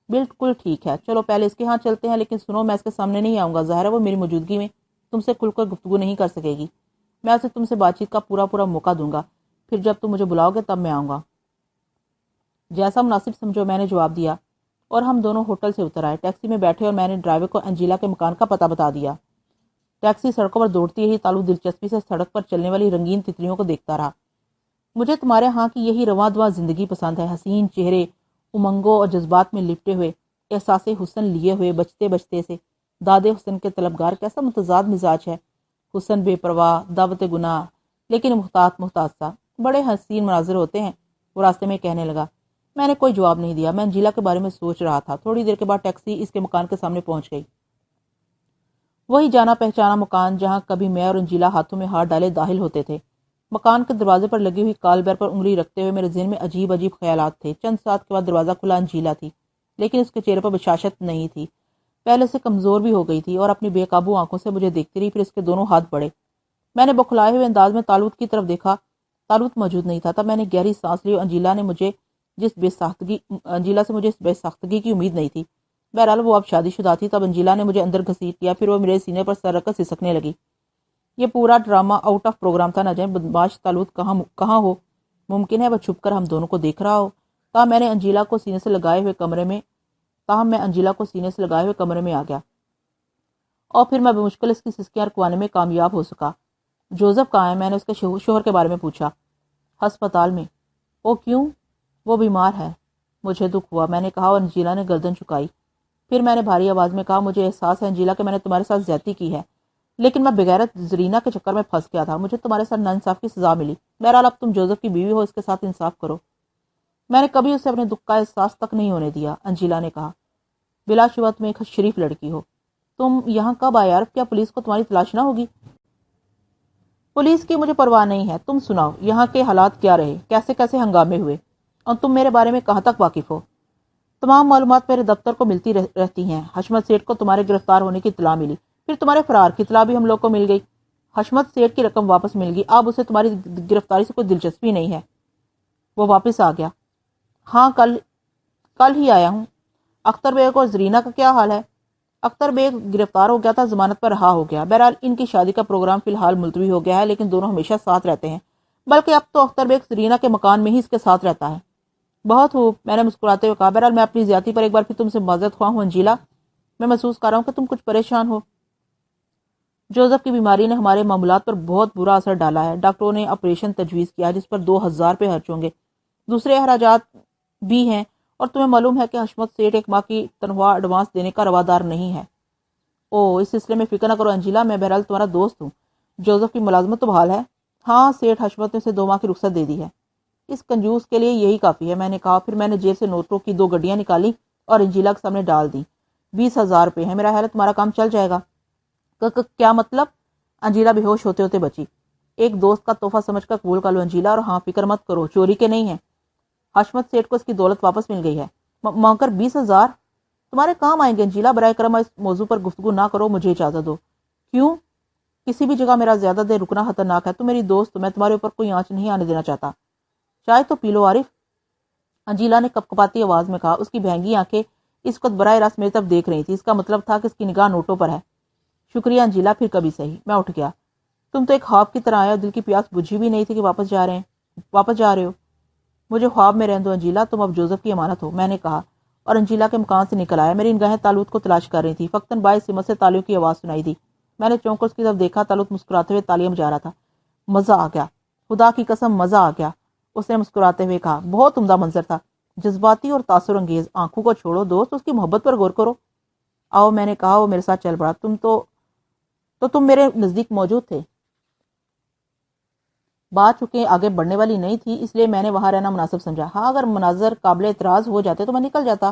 بالکل ٹھیک ہے، چلو پہلے اس کے ہاں چلتے ہیں، لیکن سنو، میں اس کے سامنے نہیں آؤں گا، ظاہر ہے وہ میری موجودگی میں تم سے کھل کر گفتگو نہیں کر سکے گی۔ میں اسے تم سے بات چیت کا پورا موقع دوں گا، پھر جب تم مجھے بلاؤ گے تب میں آؤں گا۔ جیسا مناسب سمجھو، میں نے جواب دیا، اور ہم دونوں ہوٹل سے اتر آئے، ٹیکسی میں بیٹھے اور میں نے ڈرائیور کو انجیلا کے مکان کا پتہ بتا دیا۔ ٹیکسی سڑکوں پر دوڑتی رہی، طالوت دلچسپی سے سڑک پر چلنے والی رنگین تتلیوں کو دیکھتا رہا۔ مجھے تمہارے ہاں کی یہی رواں دواں زندگی پسند ہے، حسین چہرے، امنگوں اور جذبات میں لپٹے ہوئے، احساس حسن لیے ہوئے، بچتے سے داد حسن کے طلبگار، کیسا متضاد مزاج ہے۔ حسن بے پرواہ، دعوت گناہ، لیکن محتاط سا، بڑے حسین مناظر ہوتے ہیں، وہ راستے میں کہنے لگا۔ میں نے کوئی جواب نہیں دیا، میں انجیلا کے بارے میں سوچ رہا تھا۔ تھوڑی دیر کے بعد ٹیکسی اس کے مکان کے سامنے پہنچ گئی۔ وہی جانا پہچانا مکان جہاں کبھی میں اور انجیلا ہاتھوں میں ہاتھ ڈالے داخل ہوتے تھے۔ مکان کے دروازے پر لگی ہوئی کال بیل پر انگلی رکھتے ہوئے میرے ذہن میں عجیب خیالات تھے۔ چند ساتھ کے بعد دروازہ کھلا، انجیلا تھی، لیکن اس کے چہرے پر بشاشت نہیں تھی، پہلے سے کمزور بھی ہو گئی تھی، اور اپنی بے قابو آنکھوں سے مجھے دیکھتی رہی، پھر اس کے دونوں ہاتھ بڑھے۔ میں نے بوکھلائے ہوئے انداز میں طالوت کی طرف دیکھا۔ طالوت موجود نہیں تھا۔ تب میں نے گہری سانس لی، اور انجیلا سے مجھے اس بے ساختگی کی امید نہیں تھی۔ بہرحال وہ اب شادی شدہ تھی۔ تب انجیلا نے مجھے اندر گھسیٹ لیا، پھر وہ میرے سینے پر سر رکھ کر سسکنے لگی۔ یہ پورا ڈرامہ آؤٹ آف پروگرام تھا، نہ جانے بدمعاش طالوت کہاں ہو، ممکن ہے وہ چھپ کر ہم دونوں کو دیکھ رہا ہو۔ تاہم میں انجیلا کو سینے سے لگائے ہوئے کمرے میں آ گیا، اور پھر میں بمشکل اس کی سسکیاں رکوانے میں کامیاب ہو سکا۔ جوزف کہاں ہے؟ میں نے اس کے شوہر کے بارے میں پوچھا۔ ہسپتال میں۔ او کیوں؟ وہ بیمار ہے۔ مجھے دکھ ہوا، میں نے کہا، اور انجیلا نے گردن جھکائی۔ پھر میں نے بھاری آواز میں کہا، مجھے احساس ہے انجیلا کہ میں نے تمہارے ساتھ زیادتی کی ہے، لیکن میں بغیرت زرینہ کے چکر میں پھنس گیا تھا، مجھے تمہارے ساتھ ناانصاف کی سزا ملی۔ بہرحال اب تم جوزف کی بیوی ہو، اس کے ساتھ انصاف کرو۔ میں نے کبھی اسے اپنے دکھ کا احساس تک نہیں ہونے دیا، انجیلا نے کہا۔ بلا شبہ تم ایک شریف لڑکی ہو۔ تم یہاں کب آئے عارف؟ کیا پولیس کو تمہاری تلاش نہ ہوگی؟ پولیس کی مجھے پرواہ نہیں ہے، تم سناؤ یہاں کے حالات کیا رہے، کیسے ہنگامے ہوئے، اور تم میرے بارے میں کہاں تک واقف ہو؟ تمام معلومات میرے دفتر کو ملتی رہتی ہیں۔ حشمت سیٹھ کو تمہارے گرفتار ہونے کی اطلاع ملی، پھر تمہارے فرار کی اطلاع بھی ہم لوگ کو مل گئی۔ حشمت سیٹھ کی رقم واپس مل گئی، اب اسے تمہاری گرفتاری سے کوئی دلچسپی نہیں ہے۔ وہ واپس آ گیا؟ ہاں، کل ہی آیا ہوں۔ اختر بیگ اور زرینہ کا کیا حال ہے؟ اختر بیگ گرفتار ہو گیا تھا، ضمانت پر رہا ہو گیا۔ بہرحال ان کی شادی کا پروگرام فی الحال ملتوی ہو گیا ہے، لیکن دونوں ہمیشہ ساتھ رہتے ہیں، بلکہ اب تو اختر بیگ زرینہ کے مکان میں ہی اس کے ساتھ رہتا ہے۔ بہت خوب، میں نے مسکراتے ہوئے کہا۔ بہرحال میں اپنی زیادتی پر ایک بار پھر تم سے معذرت خواہ ہوں انجیلا، میں محسوس کر رہا ہوں کہ تم کچھ پریشان ہو۔ جوزف کی بیماری نے ہمارے معاملات پر بہت برا اثر ڈالا ہے، ڈاکٹروں نے آپریشن تجویز کیا جس پر 2000 روپے خرچ ہوں گے، دوسرے اخراجات بھی ہیں، اور تمہیں معلوم ہے کہ حشمت سیٹھ 1 ماہ کی تنخواہ ایڈوانس دینے کا روادار نہیں ہے۔ اس سلسلے میں فکر نہ کرو انجیلا، میں بہرحال تمہارا دوست ہوں۔ جوزف کی ملازمت تو بحال ہے؟ ہاں، سیٹھ حشمت نے اسے 2 ماہ کی رخصت دے دی ہے۔ اس کنجوس کے لیے یہی کافی ہے، میں نے کہا۔ پھر میں نے جیب سے نوٹوں کی 2 گڈیاں نکالی اور انجیلا کے سامنے ڈال دی۔ 20,000 روپے ہیں، میرا خیال ہے تمہارا کام چل جائے گا۔ کیا مطلب؟ انجیلا بے ہوش ہوتے بچی۔ ایک دوست کا تحفہ سمجھ کر قبول کر لو انجیلا، اور ہاں، فکر مت کرو، چوری کے نہیں ہے۔ حشمت سیٹھ کو اس کی دولت واپس مل گئی ہے۔ مگر 20,000 تمہارے کام آئیں گے انجیلا، برائے کرم اس موضوع پر گفتگو نہ کرو، مجھے اجازت دو۔ کیوں؟ کسی بھی جگہ میرا زیادہ دیر رکنا خطرناک ہے، تم میری دوست ہو، میں تمہارے اوپر کوئی آنچ نہیں آنے دینا چاہتا۔ چائے تو پی لو عارف، انجیلا نے کپکپاتی آواز میں کہا۔ اس کی بہنگی آنکھیں اس وقت براہ راست میری طرف دیکھ رہی تھی، اس کا مطلب تھا کہ اس کی نگاہ نوٹوں پر ہے۔ شکریہ انجیلا، پھر کبھی صحیح۔ میں اٹھ گیا۔ تم تو ایک خواب کی طرح آئے، اور دل کی پیاس بجھی بھی نہیں تھی کہ واپس جا رہے ہو۔ مجھے خواب میں رہنے دو انجیلا، تم اب جوزف کی امانت ہو، میں نے کہا، اور انجیلا کے مکان سے نکل آیا۔ میری نگاہیں طالوت کو تلاش کر رہی تھی۔ فقطاً باعث سمت سے تالیوں کی آواز سنائی دی۔ میں نے چونک کر اس کی طرف دیکھا، طالوت مسکراتے ہوئے تالیاں بجا رہا تھا۔ مزہ آ گیا، خدا کی قسم مزہ آ گیا، اس نے مسکراتے ہوئے کہا۔ بہت عمدہ منظر تھا، جذباتی اور تاثر انگیز۔ آنکھوں کو چھوڑو دوست، اس کی محبت پر غور کرو۔ آؤ، میں نے کہا۔ وہ میرے ساتھ چل پڑا۔ تم میرے نزدیک موجود تھے۔ بات چونکہ آگے بڑھنے والی نہیں تھی، اس لیے میں نے وہاں رہنا مناسب سمجھا۔ ہاں، اگر مناظر قابل اعتراض ہو جاتے تو میں نکل جاتا۔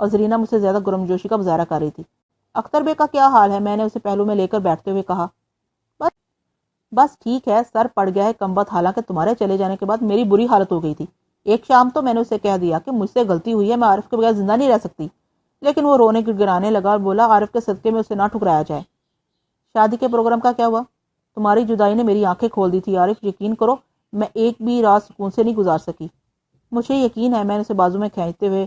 اور زرینہ مجھ سے زیادہ گرمجوشی کا مظاہرہ کر رہی تھی۔ اختر بے کا کیا حال ہے؟ میں نے اسے پہلو میں لے کر بیٹھتے ہوئے کہا۔ بس بس ٹھیک ہے، سر پڑ گیا ہے کمبخت، حالانکہ تمہارے چلے جانے کے بعد میری بری حالت ہو گئی تھی۔ ایک شام تو میں نے اسے کہہ دیا کہ مجھ سے غلطی ہوئی ہے، میں عارف کے بغیر زندہ نہیں رہ سکتی، لیکن وہ رونے گڑگڑانے لگا اور بولا عارف کے صدقے میں اسے نہ ٹھکرایا جائے۔ شادی کے پروگرام کا کیا ہوا؟ تمہاری جدائی نے میری آنکھیں کھول دی تھی عارف، یقین کرو میں ایک بھی رات سکون سے نہیں گزار سکی۔ مجھے یقین ہے، میں نے اسے بازو میں کھینچتے ہوئے،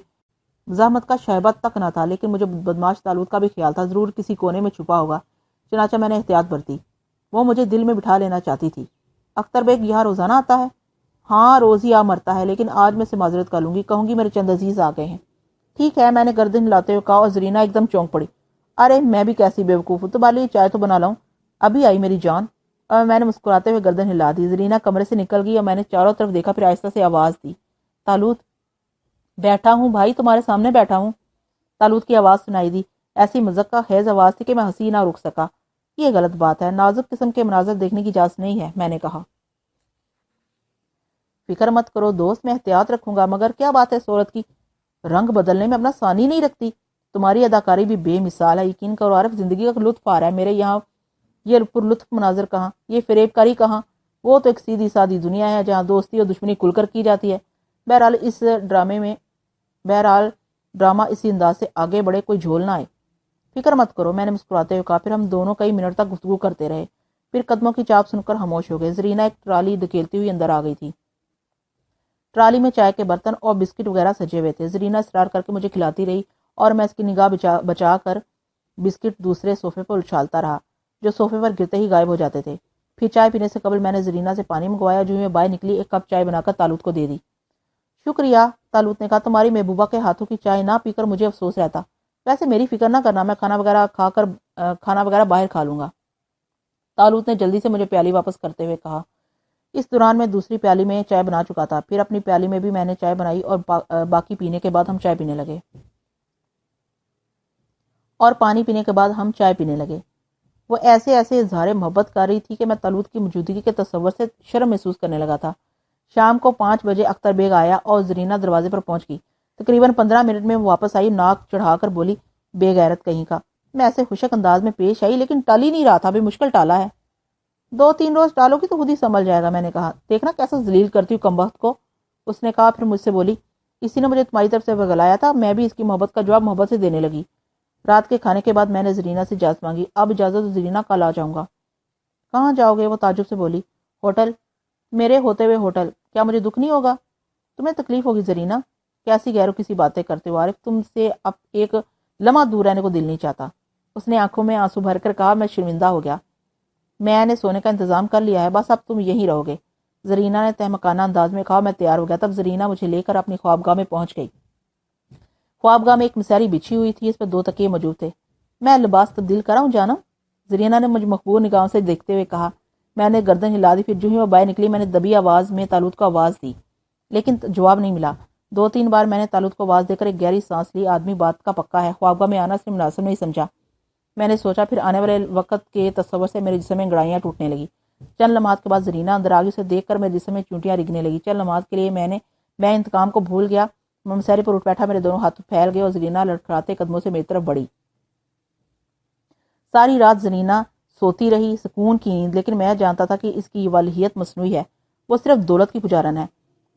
زحمت کا شائبہ تک نہ تھا، لیکن مجھے بدماش تالوت کا بھی خیال تھا، ضرور کسی کونے میں چھپا ہوگا، چنانچہ میں نے احتیاط برتی۔ وہ مجھے دل میں بٹھا لینا چاہتی تھی۔ اختر بیگ یہاں روزانہ آتا ہے؟ ہاں، روز ہی آ مرتا ہے، لیکن آج میں سے معذرت کر لوں گی، کہوں گی میرے چند عزیز آ گئے ہیں۔ ٹھیک ہے، میں نے گردن ہلاتے ہوئے کہا، اور زرینہ ایک دم چونک پڑی۔ ارے میں بھی کیسی بیوقوف ہوں، تمہارے لیے چائے تو بنا لاؤں، ابھی آئی میری جان۔ اور میں نے مسکراتے ہوئے گردن ہلا دی۔ زرینہ کمرے سے نکل گئی اور میں نے چاروں طرف دیکھا، پھر آہستہ سے آواز دی، تالوت۔ بیٹھا ہوں بھائی، تمہارے سامنے بیٹھا ہوں۔ تالوت کی آواز سنائی دی، ایسی مذاق خیز آواز تھی کہ میں ہنسی نہ رک سکا۔ یہ غلط بات ہے، نازک قسم کے مناظر دیکھنے کی اجازت نہیں ہے، میں نے کہا۔ فکر مت کرو دوست، میں احتیاط رکھوں گا، مگر کیا بات ہے صورت کی، رنگ بدلنے میں اپنا ثانی نہیں رکھتی۔ تمہاری اداکاری بھی بے مثال ہے، یقین کرو عارف، زندگی کا لطف آ رہا ہے میرے یہاں۔ یہ پر لطف مناظر کہاں، یہ فریب کاری کہاں، وہ تو ایک سیدھی سادی دنیا ہے جہاں دوستی اور دشمنی کھل کر کی جاتی ہے۔ بہرحال ڈرامہ اسی انداز سے آگے بڑھے، کوئی جھول نہ آئے۔ فکر مت کرو، میں نے مسکراتے ہوئے کہا۔ پھر ہم دونوں کئی منٹ تک گفتگو کرتے رہے، پھر قدموں کی چاپ سن کر خاموش ہو گئے۔ زرینہ ایک ٹرالی دھکیلتی ہوئی اندر آ گئی تھی۔ ٹرالی میں چائے کے برتن اور بسکٹ وغیرہ سجے ہوئے تھے۔ زرینہ اصرار کر کے مجھے کھلاتی رہی اور میں اس کی نگاہ بچا کر بسکٹ دوسرے صوفے پر اچھالتا رہا، جو صوفے پر گرتے ہی غائب ہو جاتے تھے۔ پھر چائے پینے سے قبل میں نے زرینہ سے پانی منگوایا، جو میں باہر نکلی ایک کپ چائے بنا کر تالوت کو دے دی۔ شکریہ، تالوت نے کہا، تمہاری محبوبہ کے ہاتھوں کی چائے نہ پی کر مجھے افسوس رہتا۔ ویسے میری فکر نہ کرنا، میں کھانا وغیرہ باہر کھا لوں گا۔ تالوت نے جلدی سے مجھے پیالی واپس کرتے ہوئے کہا۔ اس دوران میں دوسری پیالی میں چائے بنا چکا تھا، پھر اپنی پیالی میں بھی میں نے چائے بنائی اور باقی پینے کے بعد ہم چائے پینے لگے اور پانی پینے کے بعد ہم چائے پینے لگے۔ وہ ایسے اظہار محبت کر رہی تھی کہ میں تالوت کی موجودگی کے تصور سے شرم محسوس کرنے لگا تھا۔ شام کو 5 بجے اختر بیگ آیا اور زرینہ دروازے پر پہنچ گئی۔ تقریباً 15 منٹ میں وہ واپس آئی، ناک چڑھا کر بولی، بے غیرت کہیں کا۔ میں ایسے خوشک انداز میں پیش آئی، لیکن ٹل ہی نہیں رہا تھا، بھی مشکل ٹالا ہے۔ 2-3 روز ٹالو گی تو خود ہی سنبھل جائے گا، میں نے کہا۔ دیکھنا کیسا ذلیل کرتی ہوں کمبخت کو، اس نے کہا۔ پھر مجھ سے بولی، اسی نے مجھے تمہاری طرف سے بغلایا تھا، میں بھی اس کی محبت کا جواب محبت سے دینے لگی۔ رات کے کھانے کے بعد میں نے زرینہ سے اجازت مانگی، اب اجازت تو زرینہ کل آ جاؤں گا۔ کہاں جاؤ گے؟ وہ تعجب سے بولی۔ ہوٹل۔ میرے ہوتے ہوئے ہوٹل؟ کیا مجھے دکھ نہیں ہوگا؟ تمہیں تکلیف ہوگی زرینہ؟ کیسی غیرو کسی باتیں کرتے ہو عارف، تم سے اب ایک لمحہ دور رہنے کو دل نہیں چاہتا۔ اس نے آنکھوں میں آنسو بھر کر کہا۔ میں شرمندہ ہو گیا، میں نے سونے کا انتظام کر لیا ہے، بس اب تم یہیں رہو گے۔ زرینہ نے تہمکانہ انداز میں کہا۔ میں تیار ہو گیا۔ تب زرینہ مجھے لے کر اپنی خوابگاہ میں پہنچ گئی۔ خوابگاہ میں ایک مساری بچھی ہوئی تھی، اس پر 2 تکیے موجود تھے۔ میں لباس تبدیل کراؤں جانم؟ زرینہ نے مجھے مخبور نگاہوں سے دیکھتے ہوئے کہا۔ میں نے گردن ہلا دی، پھر جو ہی وہ باہر نکلی میں نے دبی آواز میں تالوت کو آواز دی، لیکن جواب نہیں ملا۔ 2-3 بار میں نے تالوت کو آواز دے کر ایک گہری سانس لی۔ آدمی بات کا پکا ہے، خوابگاہ میں آنا اس نے مناسب نہیں سمجھا، میں نے سوچا۔ پھر آنے والے وقت کے تصور سے میرے جسم میں انگڑائیاں ٹوٹنے لگی۔ چند لمحات کے بعد زرینہ اندر آ گئی، اسے دیکھ کر میرے جسم میں چونٹیاں رگنے لگی۔ چند لمحات کے لیے میں انتقام کو بھول گیا۔ میں مساری پر اٹھ بیٹھا، میرے دونوں ہاتھ پھیل گئے اور زرینہ لڑکھڑاتے قدموں سے میری طرف بڑھی۔ ساری رات زرینہ سوتی رہی، سکون کی نیند، لیکن میں جانتا تھا کہ اس کی یہ والہیت مصنوعی ہے، وہ صرف دولت کی پجارن ہے۔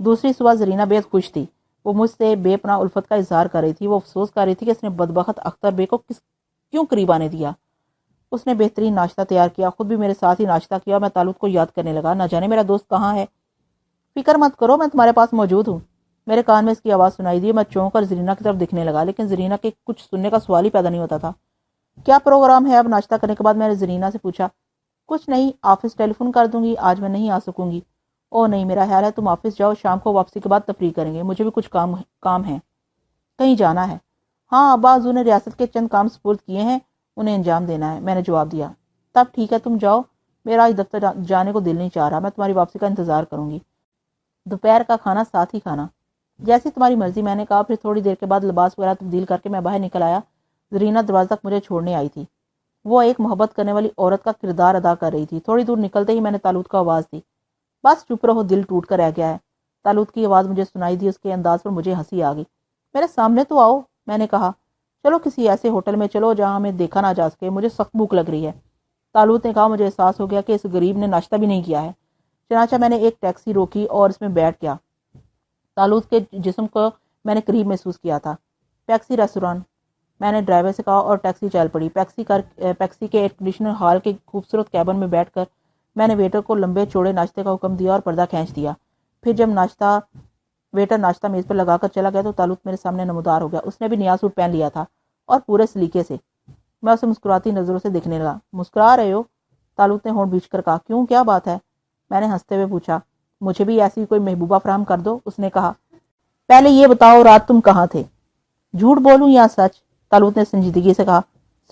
دوسری صبح زرینہ بے حد خوش تھی، وہ مجھ سے بے پناہ الفت کا اظہار کر رہی تھی۔ وہ افسوس کر رہی تھی کہ اس نے بدبخت اختر بے کو کیوں قریب آنے دیا۔ اس نے بہترین ناشتہ تیار کیا، خود بھی میرے ساتھ ہی ناشتہ کیا، اور میں تالوت کو یاد کرنے لگا، نہ جانے میرا دوست کہاں ہے۔ فکر مت کرو، میں تمہارے پاس موجود ہوں۔ میرے کان میں اس کی آواز سنائی دی، میں چونک کر زرینہ کی طرف دیکھنے لگا، لیکن زرینہ کے کچھ سننے کا سوال ہی پیدا نہیں ہوتا تھا۔ کیا پروگرام ہے؟ اب ناشتہ کرنے کے بعد میں نے زرینہ سے پوچھا۔ کچھ نہیں، آفس ٹیلی فون کر دوں گی، آج میں نہیں آ سکوں گی۔ او نہیں، میرا خیال ہے تم آفس جاؤ، شام کو واپسی کے بعد تفریح کریں گے، مجھے بھی کچھ کام ہے، کہیں جانا ہے۔ ہاں، ابا حضور نے ریاست کے چند کام سپرد کیے ہیں، انہیں انجام دینا ہے، میں نے جواب دیا۔ تب ٹھیک ہے، تم جاؤ، میرا آج دفتر جانے کو دل نہیں چاہ رہا، میں تمہاری واپسی کا انتظار کروں گی، دوپہر کا کھانا ساتھ ہی کھانا۔ جیسی تمہاری مرضی، میں نے کہا۔ پھر تھوڑی دیر کے بعد لباس وغیرہ تبدیل کر کے میں باہر نکل آیا۔ زرینہ دروازے تک مجھے چھوڑنے آئی تھی، وہ ایک محبت کرنے والی عورت کا کردار ادا کر رہی تھی۔ تھوڑی دور نکلتے ہی میں نے تالوت کو آواز دی، بس چپ رہو، دل ٹوٹ کر رہ گیا ہے۔ تالوت کی آواز مجھے سنائی دی، اس کے انداز پر مجھے ہنسی آ گئی۔ میرے سامنے تو آؤ، میں نے کہا چلو کسی ایسے ہوٹل میں چلو جہاں ہمیں دیکھا نہ جا سکے، مجھے سخت بھوک لگ رہی ہے۔ طالوت نے کہا مجھے احساس ہو گیا کہ اس غریب نے ناشتہ بھی نہیں کیا ہے، چنانچہ میں نے ایک ٹیکسی روکی اور اس میں بیٹھ گیا۔ طالوت کے جسم کو میں نے قریب محسوس کیا تھا۔ ٹیکسی ریسٹوران، میں نے ڈرائیور سے کہا اور ٹیکسی چل پڑی۔ ٹیکسی کے ایئر کنڈیشنر ہال کے خوبصورت کیبن میں بیٹھ کر میں نے ویٹر کو لمبے چوڑے ناشتے کا حکم دیا اور پردہ کھینچ دیا۔ پھر جب ویٹر ناشتہ میز پر لگا کر چلا گیا تو طالوت میرے سامنے نمودار ہو گیا۔ اس نے بھی نیا سوٹ پہن لیا تھا اور پورے سلیقے سے۔ میں اسے مسکراتی نظروں سے دیکھنے لگا۔ مسکرا رہے ہو؟ طالوت نے ہونٹ بھیج کر کہا۔ کیوں، کیا بات ہے؟ میں نے ہنستے ہوئے پوچھا۔ مجھے بھی ایسی کوئی محبوبہ فراہم کر دو، اس نے کہا۔ پہلے یہ بتاؤ رات تم کہاں تھے؟ جھوٹ بولوں یا سچ؟ طالوت نے سنجیدگی سے کہا۔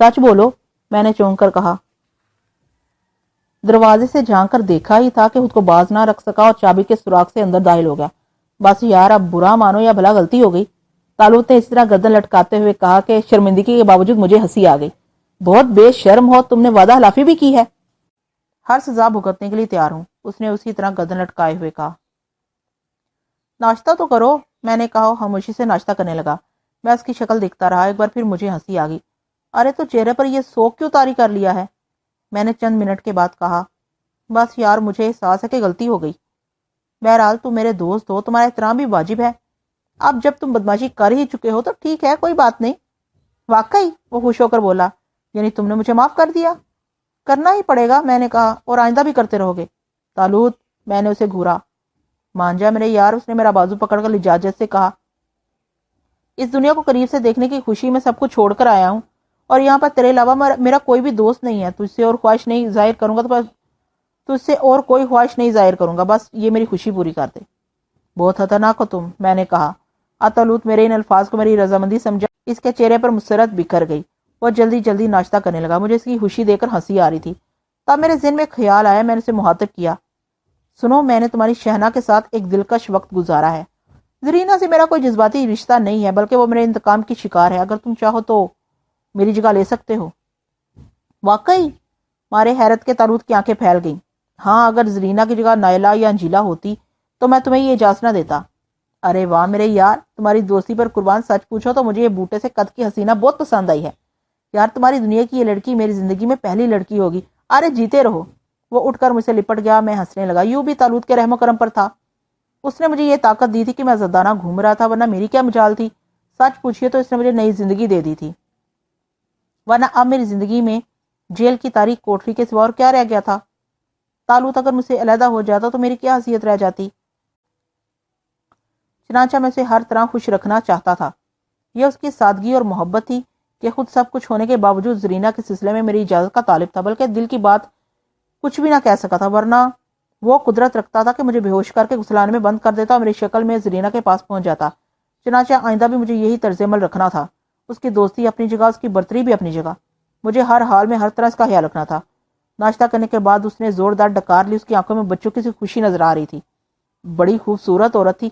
سچ بولو، میں نے چونک کر کہا۔ دروازے سے جھانک کر دیکھا ہی تھا کہ خود کو باز نہ رکھ سکا اور چابی کے سوراخ سے اندر داخل ہو گیا۔ بس یار، اب برا مانو یا بھلا غلطی ہو گئی، طالوت نے اس طرح گردن لٹکاتے ہوئے کہا کہ شرمندگی کے باوجود مجھے ہنسی آ گئی۔ بہت بے شرم ہو، تم نے وعدہ خلافی بھی کی ہے۔ ہر سزا بھگتنے کے لیے تیار ہوں، اس نے اسی طرح گردن لٹکائے ہوئے کہا۔ ناشتہ تو کرو، میں نے کہا۔ خاموشی سے ناشتہ کرنے لگا۔ میں اس کی شکل دیکھتا رہا۔ ایک بار پھر مجھے ہنسی آ گئی۔ ارے تو چہرے پر یہ سوگ کیوں طاری کر لیا ہے؟ میں نے چند منٹ کے بعد کہا۔ بس یار، مجھے احساس ہے کہ غلطی ہو گئی۔ بہرحال تم میرے دوست ہو، تمہارا احترام بھی واجب ہے۔ اب جب تم بدماشی کر ہی چکے ہو تو ٹھیک ہے، کوئی بات نہیں۔ واقعی؟ وہ خوش ہو کر بولا۔ یعنی تم نے مجھے معاف کر دیا؟ کرنا ہی پڑے گا، میں نے کہا، اور آئندہ بھی کرتے رہو گے؟ طالوت، میں نے اسے گھورا۔ مان جا میرے یار، اس نے میرا بازو پکڑ کر لجاجت سے کہا۔ اس دنیا کو قریب سے دیکھنے کی خوشی میں سب کچھ چھوڑ کر آیا ہوں، اور یہاں پر تیرے علاوہ میرا کوئی بھی دوست نہیں ہے۔ تجھ سے اور خواہش نہیں ظاہر کروں گا تجھ سے اور کوئی خواہش نہیں ظاہر کروں گا، بس یہ میری خوشی پوری کر دے۔ بہت خطرناک ہو تم، میں نے کہا۔ طالوت میرے ان الفاظ کو میری رضامندی سمجھا۔ اس کے چہرے پر مسرت بکھر گئی۔ وہ جلدی جلدی ناشتہ کرنے لگا۔ مجھے اس کی خوشی دیکھ کر ہنسی آ رہی تھی۔ تب میرے ذہن میں خیال آیا، میں نے اسے مخاطب کیا۔ سنو، میں نے تمہاری شہنا کے ساتھ ایک دلکش وقت گزارا ہے۔ زرینہ سے میرا کوئی جذباتی رشتہ نہیں ہے، بلکہ وہ میرے انتقام کی شکار ہے۔ اگر تم چاہو تو میری جگہ لے سکتے ہو۔ واقعی؟ مارے حیرت کے طالوت کی آنکھیں پھیل گئیں۔ ہاں، اگر زرینہ کی جگہ نائلہ یا انجیلا ہوتی تو میں تمہیں یہ اجازت نہ دیتا۔ ارے واہ میرے یار، تمہاری دوستی پر قربان، سچ پوچھو تو مجھے یہ بوٹے سے قد کی حسینہ بہت پسند آئی ہے۔ یار، تمہاری دنیا کی یہ لڑکی میری زندگی میں پہلی لڑکی ہوگی۔ ارے جیتے رہو۔ وہ اٹھ کر مجھ سے لپٹ گیا۔ میں ہنسنے لگا۔ یوں بھی طالوت کے رحم و کرم پر تھا۔ اس نے مجھے یہ طاقت دی تھی کہ میں زدانہ گھوم رہا تھا، ورنہ میری کیا مجال تھی؟ سچ پوچھئے تو اس نے مجھے نئی زندگی دے دی تھی، ورنہ اب میری زندگی میں جیل کی تاریک کوٹری کے سوا اور کیا رہ گیا تھا؟ طالوت اگر مجھ سے علیحدہ ہو جاتا تو میری کیا حیثیت رہ جاتی؟ چنانچہ میں اسے ہر طرح خوش رکھنا چاہتا تھا۔ یہ اس کی سادگی اور محبت تھی کہ خود سب کچھ ہونے کے باوجود زرینہ کے سلسلے میں میری اجازت کا طالب تھا، بلکہ دل کی بات کچھ بھی نہ کہہ سکا تھا، ورنہ وہ قدرت رکھتا تھا کہ مجھے بے ہوش کر کے غسلانے میں بند کر دیتا اور میری شکل میں زرینہ کے پاس پہنچ جاتا۔ چنانچہ آئندہ بھی مجھے یہی طرز عمل رکھنا تھا۔ اس کی دوستی اپنی جگہ، اس کی برتری بھی اپنی جگہ۔ مجھے ہر حال میں ہر طرح اس کا خیال رکھنا تھا۔ ناشتہ کرنے کے بعد اس نے زوردار ڈکار لی۔ اس کی آنکھوں میں بچوں کی سی خوشی نظر آ رہی تھی۔ بڑی خوبصورت عورت تھی،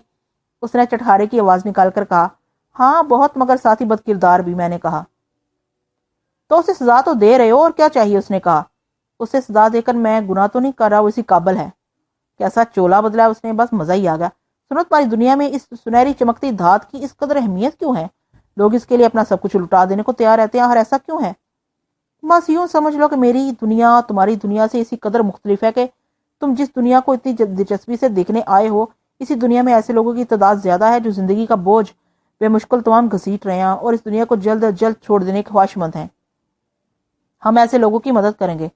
اس نے چٹخارے کی آواز نکال کر کہا۔ ہاں بہت، مگر ساتھ ہی بد کردار بھی، میں نے کہا۔ تو اسے سزا تو دے رہے ہو، اور کیا چاہیے؟ اس نے کہا۔ اسے سزا دے کر میں گناہ تو نہیں کر رہا، وہ اسی قابل ہے۔ کیسا چولا بدلا ہے اس نے، بس مزہ ہی آ گیا۔ سنو، تمہاری دنیا میں اس سنہری چمکتی دھات کی اس قدر اہمیت کیوں ہے؟ لوگ اس کے لیے اپنا سب کچھ لٹا دینے کو تیار رہتے ہیں، اور ایسا کیوں ہے؟ بس یوں سمجھ لو کہ میری دنیا تمہاری دنیا سے اسی قدر مختلف ہے کہ تم جس دنیا کو اتنی دلچسپی سے دیکھنے آئے ہو، اسی دنیا میں ایسے لوگوں کی تعداد زیادہ ہے جو زندگی کا بوجھ بے مشکل تمام گھسیٹ رہے ہیں اور اس دنیا کو جلد از جلد چھوڑ دینے کے خواہش مند ہیں۔ ہم ایسے لوگوں کی مدد کریں گے،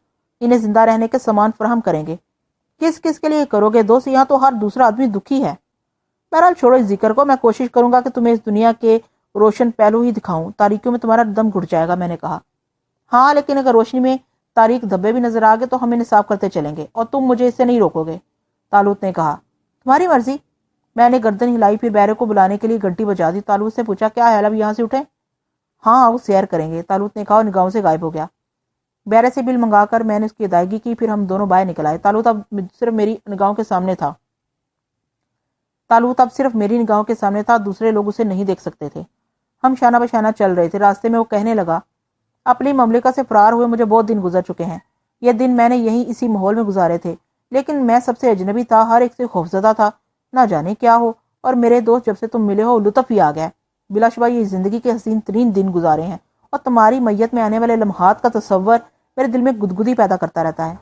انہیں زندہ رہنے کے سامان فراہم کریں گے۔ کس کس کے لیے کرو گے دوست؟ یہاں تو ہر دوسرا آدمی دکھی ہے۔ بہرحال چھوڑو اس ذکر کو، میں کوشش کروں گا کہ تمہیں اس دنیا کے روشن پہلو ہی دکھاؤں۔ تاریکیوں میں تمہارا دم گھٹ جائے گا، میں نے کہا۔ ہاں، لیکن اگر روشنی میں تاریک دھبے بھی نظر آ گئے تو ہم انہیں صاف کرتے چلیں گے، اور تم مجھے اس سے نہیں روکو گے، طالوت نے کہا۔ تمہاری مرضی۔ میں نے گردن ہلائی، پھر بیرے کو بلانے کے لیے گھنٹی بجا دی۔ طالوت سے پوچھا، کیا ہے اب یہاں سے اٹھیں؟ ہاں، وہ سیر کریں گے، طالوت نے کہا اور نگاہوں سے غائب ہو گیا۔ بیرے سے بل منگا کر میں نے اس کی ادائیگی کی، پھر ہم دونوں باہر نکل آئے۔ طالوت اب صرف میری نگاہوں کے سامنے تھا، دوسرے لوگ اسے نہیں دیکھ سکتے تھے۔ ہم شانہ بشانہ چل رہے تھے۔ راستے میں وہ کہنے لگا، اپنی مملکت سے فرار ہوئے مجھے بہت دن گزر چکے ہیں۔ یہ دن میں نے یہیں اسی ماحول میں گزارے تھے، لیکن میں سب سے اجنبی تھا، ہر ایک سے خوفزدہ تھا، نہ جانے کیا ہو، اور میرے دوست جب سے تم ملے ہو لطف ہی آ گیا۔ بلا شبہ یہ زندگی کے حسین ترین دن گزارے ہیں، اور تمہاری میت میں آنے والے لمحات کا تصور میرے دل میں گدگدی پیدا کرتا رہتا ہے۔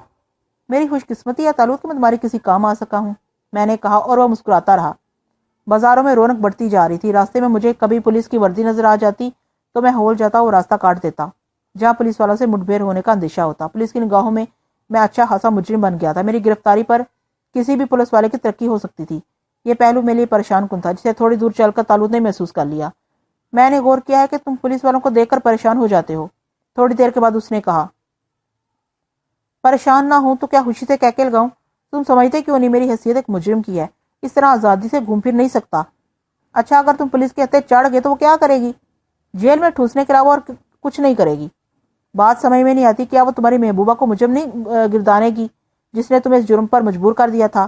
میری خوش قسمتی ہے طالوت کہ میں تمہاری کسی کام آ سکا ہوں، میں نے کہا، اور وہ مسکراتا رہا۔ بازاروں میں رونق بڑھتی جا رہی تھی۔ راستے میں مجھے کبھی پولیس کی وردی نظر آ جاتی تو میں ہول جاتا اور راستہ کاٹ دیتا جہاں پولیس والوں سے مٹبھیڑ ہونے کا اندیشہ ہوتا۔ پولیس کی نگاہوں میں اچھا خاصا مجرم بن گیا تھا۔ میری گرفتاری پر کسی بھی پولیس والے کی ترقی ہو سکتی تھی۔ یہ پہلو میرے لیے پریشان کن تھا، جسے تھوڑی دور چل کر طالوت نے محسوس کر لیا۔ میں نے غور کیا ہے کہ تم پولیس والوں کو دیکھ کر پریشان ہو جاتے ہو۔ تھوڑی دیر کے بعد اس نے کہا، پریشان نہ ہوں تو کیا خوشی سے کہہ کے لگاؤں؟ تم سمجھتے کیوں نہیں میری حیثیت ایک مجرم کی ہے؟ اس طرح آزادی سے گھوم پھر نہیں سکتا۔ اچھا، اگر تم پولیس کے ہتھے چڑھ گئے تو وہ کیا کرے گی؟ جیل میں ٹھوسنے کے علاوہ اور کچھ نہیں کرے گی۔ بات سمجھ میں نہیں آتی، کیا وہ تمہاری محبوبہ کو مجرم نہیں گردانے گی جس نے تمہیں اس جرم پر مجبور کر دیا تھا؟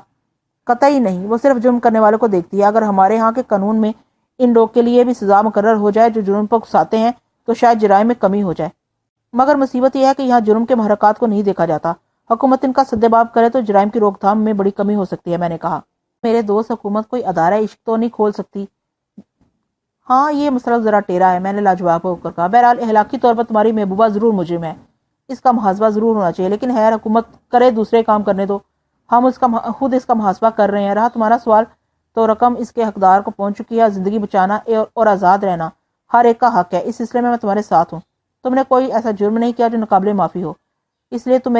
قطعی نہیں، وہ صرف جرم کرنے والوں کو دیکھتی ہے۔ اگر ہمارے ہاں کے قانون میں ان لوگ کے لیے بھی سزا مقرر ہو جائے جو جرم پر اکساتے ہیں تو شاید جرائم میں کمی ہو جائے۔ مگر مصیبت یہ ہے کہ یہاں جرم کے محرکات کو نہیں دیکھا جاتا۔ حکومت ان کا سدباب کرے تو جرائم کی روک تھام میں بڑی کمی ہو سکتی ہے۔ میں نے کہا، میرے دوست، حکومت کوئی ادارہ عشق تو نہیں کھول سکتی؟ ہاں، یہ مسئلہ ذرا ٹیڑھا ہے، میں نے لاجواب ہو کر کہا۔ بہرحال اخلاقی طور پر تمہاری محبوبہ ضرور مجرم ہے، اس کا محاسبہ ضرور ہونا چاہیے، لیکن خیر حکومت کرے دوسرے کام کرنے دو، ہم خود اس کا محاسبہ کر رہے ہیں۔ رہا تمہارا سوال، تو رقم اس کے حقدار کو پہنچ چکی ہے۔ زندگی بچانا اور آزاد رہنا ہر ایک کا حق ہے، اس سلسلے میں تمہارے ساتھ ہوں۔ تم نے کوئی ایسا جرم نہیں کیا جو ناقابل معافی ہو، اس لیے تم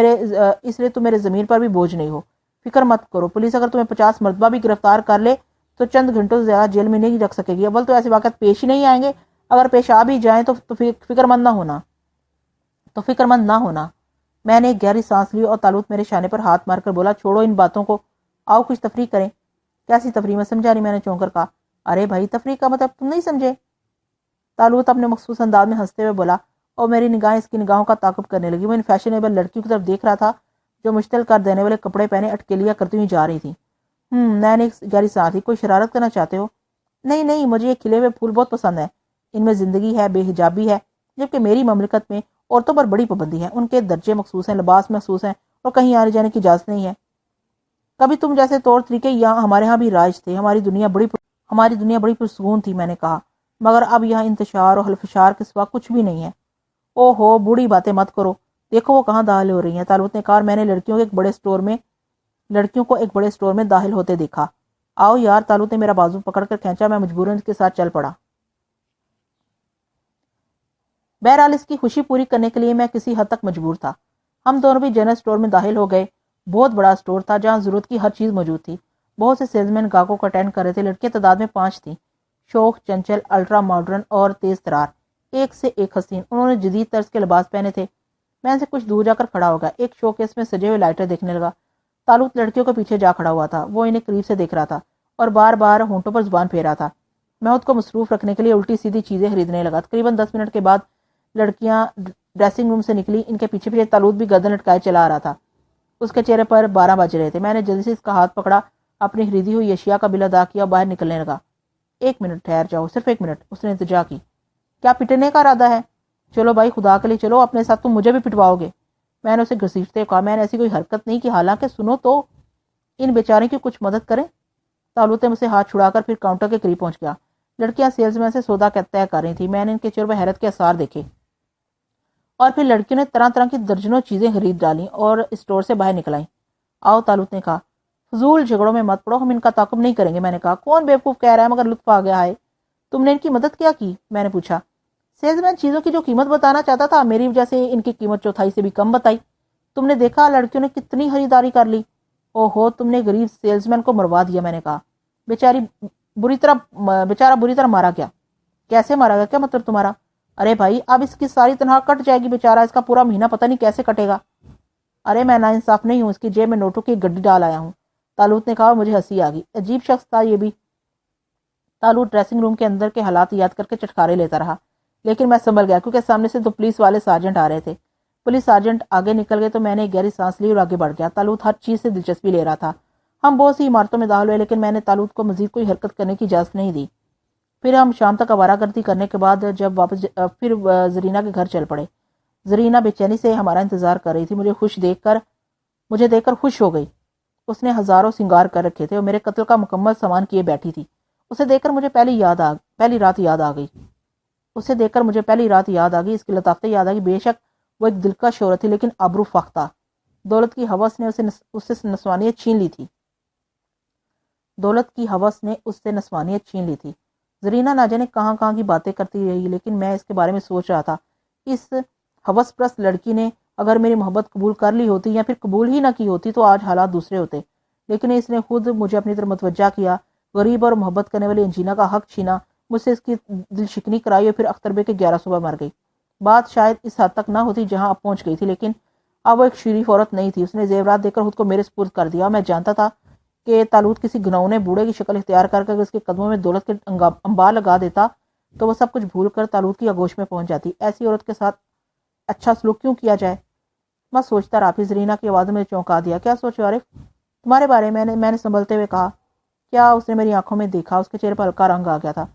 میرے ضمیر پر بھی بوجھ نہیں ہو۔ فکر مت کرو، پولیس اگر تمہیں 50 مرتبہ بھی گرفتار کر لے تو چند گھنٹوں سے زیادہ جیل میں نہیں رکھ سکے گی۔ اول تو ایسے واقعات پیش ہی نہیں آئیں گے، اگر پیش آ بھی جائیں تو فکر مند نہ ہونا۔ میں نے ایک گہری سانس لی اور طالوت میرے شانے پر ہاتھ مار کر بولا، چھوڑو ان باتوں کو، آؤ کچھ تفریح کریں۔ کیسی تفریح؟ میں سمجھا نہیں، میں نے چونک کر کہا۔ ارے بھائی، تفریح کا مطلب تم نہیں سمجھے؟ طالوت اپنے مخصوص انداز میں ہنستے ہوئے بولا، اور میری نگاہیں اس کی نگاہوں کا تعاقب کرنے لگی۔ وہ ان فیشنیبل لڑکیوں کی طرف دیکھ رہا تھا جو مشتعل کر دینے والے کپڑے پہنے اٹکلیاں کرتی ہوئی جا رہی تھی۔ میں نے ایک گہری سانس لی۔ کوئی شرارت کرنا چاہتے ہو؟ نہیں، مجھے یہ کھلے ہوئے پھول بہت پسند ہیں، ان میں زندگی ہے، بے حجابی ہے، جبکہ میری مملکت میں عورتوں پر بڑی پابندی ہے، ان کے درجے مخصوص ہیں، لباس مخصوص ہیں، اور کہیں آنے جانے کی اجازت نہیں ہے۔ کبھی تم جیسے طور طریقے ہمارے ہاں بھی رائج تھے، ہماری دنیا بڑی پرسکون تھی، میں نے کہا، مگر اب یہاں انتشار اور حلفشار کے سوا کچھ بھی نہیں ہے۔ او ہو، بوڑھی باتیں مت کرو، دیکھو وہ کہاں داخل ہو رہی ہیں، طالوت نے کہا، اور میں نے لڑکیوں کو ایک بڑے اسٹور میں داخل ہوتے دیکھا۔ آؤ یار، طالوت نے میرا بازو پکڑ کر کھینچا، میں مجبوراً اس کے ساتھ چل پڑا۔ بہرحال اس کی خوشی پوری کرنے کے لیے میں کسی حد تک مجبور تھا۔ ہم دونوں بھی جنرل اسٹور میں داخل ہو گئے۔ بہت بڑا اسٹور تھا جہاں ضرورت کی ہر چیز موجود تھی۔ بہت سے سیلزمین گاہکوں کو اٹینڈ کر رہے تھے۔ لڑکیاں تعداد میں 5 تھیں، شوخ، چنچل، الٹرا ماڈرن اور تیز ترار، ایک سے ایک حسین۔ انہوں نے جدید طرز کے لباس پہنے تھے۔ میں ان سے کچھ دور جا کر کھڑا ہو گیا، ایک شو کیس میں سجے ہوئے لائٹر دیکھنے لگا۔ طالوت لڑکیوں کے پیچھے جا کھڑا ہوا تھا، وہ انہیں قریب سے دیکھ رہا تھا اور بار بار ہونٹوں پر زبان پھیر رہا تھا۔ میں خود کو مصروف رکھنے کے لیے الٹی سیدھی چیزیں خریدنے لگا۔ تقریباً 10 منٹ کے بعد لڑکیاں ڈریسنگ روم سے نکلی، ان کے پیچھے پیچھے طالوت بھی گردن لٹکائے چلا آ رہا تھا۔ اس کے چہرے پر 12 بج رہے تھے۔ میں نے جلدی سے اس کا ہاتھ پکڑا، اپنی خریدی ہوئی اشیاء کا بل ادا کیا اور باہر نکلنے لگا۔ 1 منٹ ٹھہر جاؤ، صرف 1 منٹ، اس نے التجا کی۔ کیا پٹنے کا ارادہ ہے؟ چلو بھائی، خدا کے لیے چلو، اپنے ساتھ تم مجھے بھی پٹواؤ گے؟ میں نے اسے گھسیٹتے کہا۔ میں نے ایسی کوئی حرکت نہیں کی، حالانکہ سنو تو، ان بیچارے کی کچھ مدد کریں۔ طالوت نے مجھ سے ہاتھ چھڑا کر پھر کاؤنٹر کے قریب پہنچ گیا۔ لڑکیاں سیلز مین سے سودا طے کر رہی تھیں۔ میں نے ان کے چہروں پر حیرت کے آثار دیکھے، اور پھر لڑکیوں نے طرح طرح کی درجنوں چیزیں خرید ڈالیں اور اسٹور سے باہر نکل آئیں۔ آؤ، طالوت نے کہا، فضول جھگڑوں میں مت پڑو، ہم ان کا تعاقب نہیں کریں گے۔ میں نے کہا، کون بیوقوف کہہ رہا ہے، مگر لطف آ گیا ہے۔ تم نے ان کی مدد کیا کی؟ میں نے پوچھا۔ سیلز مین چیزوں کی جو قیمت بتانا چاہتا تھا، میری وجہ سے ان کی قیمت چوتھائی سے بھی کم بتائی۔ تم نے دیکھا لڑکیوں نے کتنی خریداری کر لی۔ او ہو، تم نے غریب سیلز مین کو مروا دیا۔ میں نے کہا، بیچارہ بری طرح مارا گیا۔ کیسے مارا گیا؟ کیا مطلب تمہارا؟ ارے بھائی، اب اس کی ساری تنخواہ کٹ جائے گی، بیچارہ اس کا پورا مہینہ پتہ نہیں کیسے کٹے گا۔ ارے میں ناانصاف نہیں ہوں، اس کی جیب میں نوٹوں کی گڈی ڈال آیا ہوں۔ طالوت نے کہا اور مجھے ہنسی آ گئی۔ عجیب شخص تھا یہ بھی۔ طالوت ڈریسنگ روم کے اندر کے حالات یاد کر کے چٹکارے لیتا رہا، لیکن میں سنبھل گیا کیونکہ سامنے سے 2 پولیس والے سارجنٹ آ رہے تھے۔ پولیس سارجنٹ آگے نکل گئے تو میں نے ایک گہری سانس لی اور آگے بڑھ گیا۔ طالوت ہر چیز سے دلچسپی لے رہا تھا۔ ہم بہت سی عمارتوں میں داخل ہوئے، لیکن میں نے طالوت کو مزید کوئی حرکت کرنے کی اجازت نہیں دی۔ پھر ہم شام تک آوارہ گردی کرنے کے بعد جب واپس پھر زرینہ کے گھر چل پڑے۔ زرینہ بے چینی سے ہمارا انتظار کر رہی تھی۔ مجھے دیکھ کر خوش ہو گئی۔ اس نے ہزاروں سنگار کر رکھے تھے اور میرے قتل کا مکمل سامان کیے بیٹھی تھی۔ اسے دیکھ کر مجھے پہلی رات یاد آ گئی اس کی لطافتیں یاد آ گئی۔ بے شک وہ ایک دلکش عورت تھی، لیکن ابرو فاختہ۔ دولت کی ہوس نے اس سے نسوانیت چھین لی تھی۔ زرینہ نہ جانے کہاں کہاں کی باتیں کرتی رہی، لیکن میں اس کے بارے میں سوچ رہا تھا، اس ہوس پرست لڑکی نے اگر میری محبت قبول کر لی ہوتی یا پھر قبول ہی نہ کی ہوتی تو آج حالات دوسرے ہوتے، لیکن اس نے خود مجھے اپنی طرف متوجہ کیا، غریب اور محبت کرنے والی انجینہ کا حق چھینا، مجھ سے اس کی دل شکنی کرائی اور پھر اختر بے کے 11 صبح مر گئی۔ بات شاید اس حد تک نہ ہوتی جہاں اب پہنچ گئی تھی، لیکن اب وہ ایک شریف عورت نہیں تھی۔ اس نے زیورات دے کر خود کو میرے سپرد کر دیا، اور میں جانتا تھا کہ طالوت کسی گھنونے بوڑھے کی شکل اختیار کر کے اس کے قدموں میں دولت کے انبار لگا دیتا تو وہ سب کچھ بھول کر طالوت کی آغوش میں پہنچ جاتی۔ ایسی عورت کے ساتھ اچھا سلوک کیوں کیا جائے؟ میں سوچتا رہا، پھر زرینہ کی آواز میں چونکا دیا۔ کیا سوچو عارف؟ تمہارے بارے میں نے سنبھلتے ہوئے کہا۔ کیا؟ اس نے میری آنکھوں میں دیکھا، اس کے چہرے پر ہلکا رنگ آ گیا تھا۔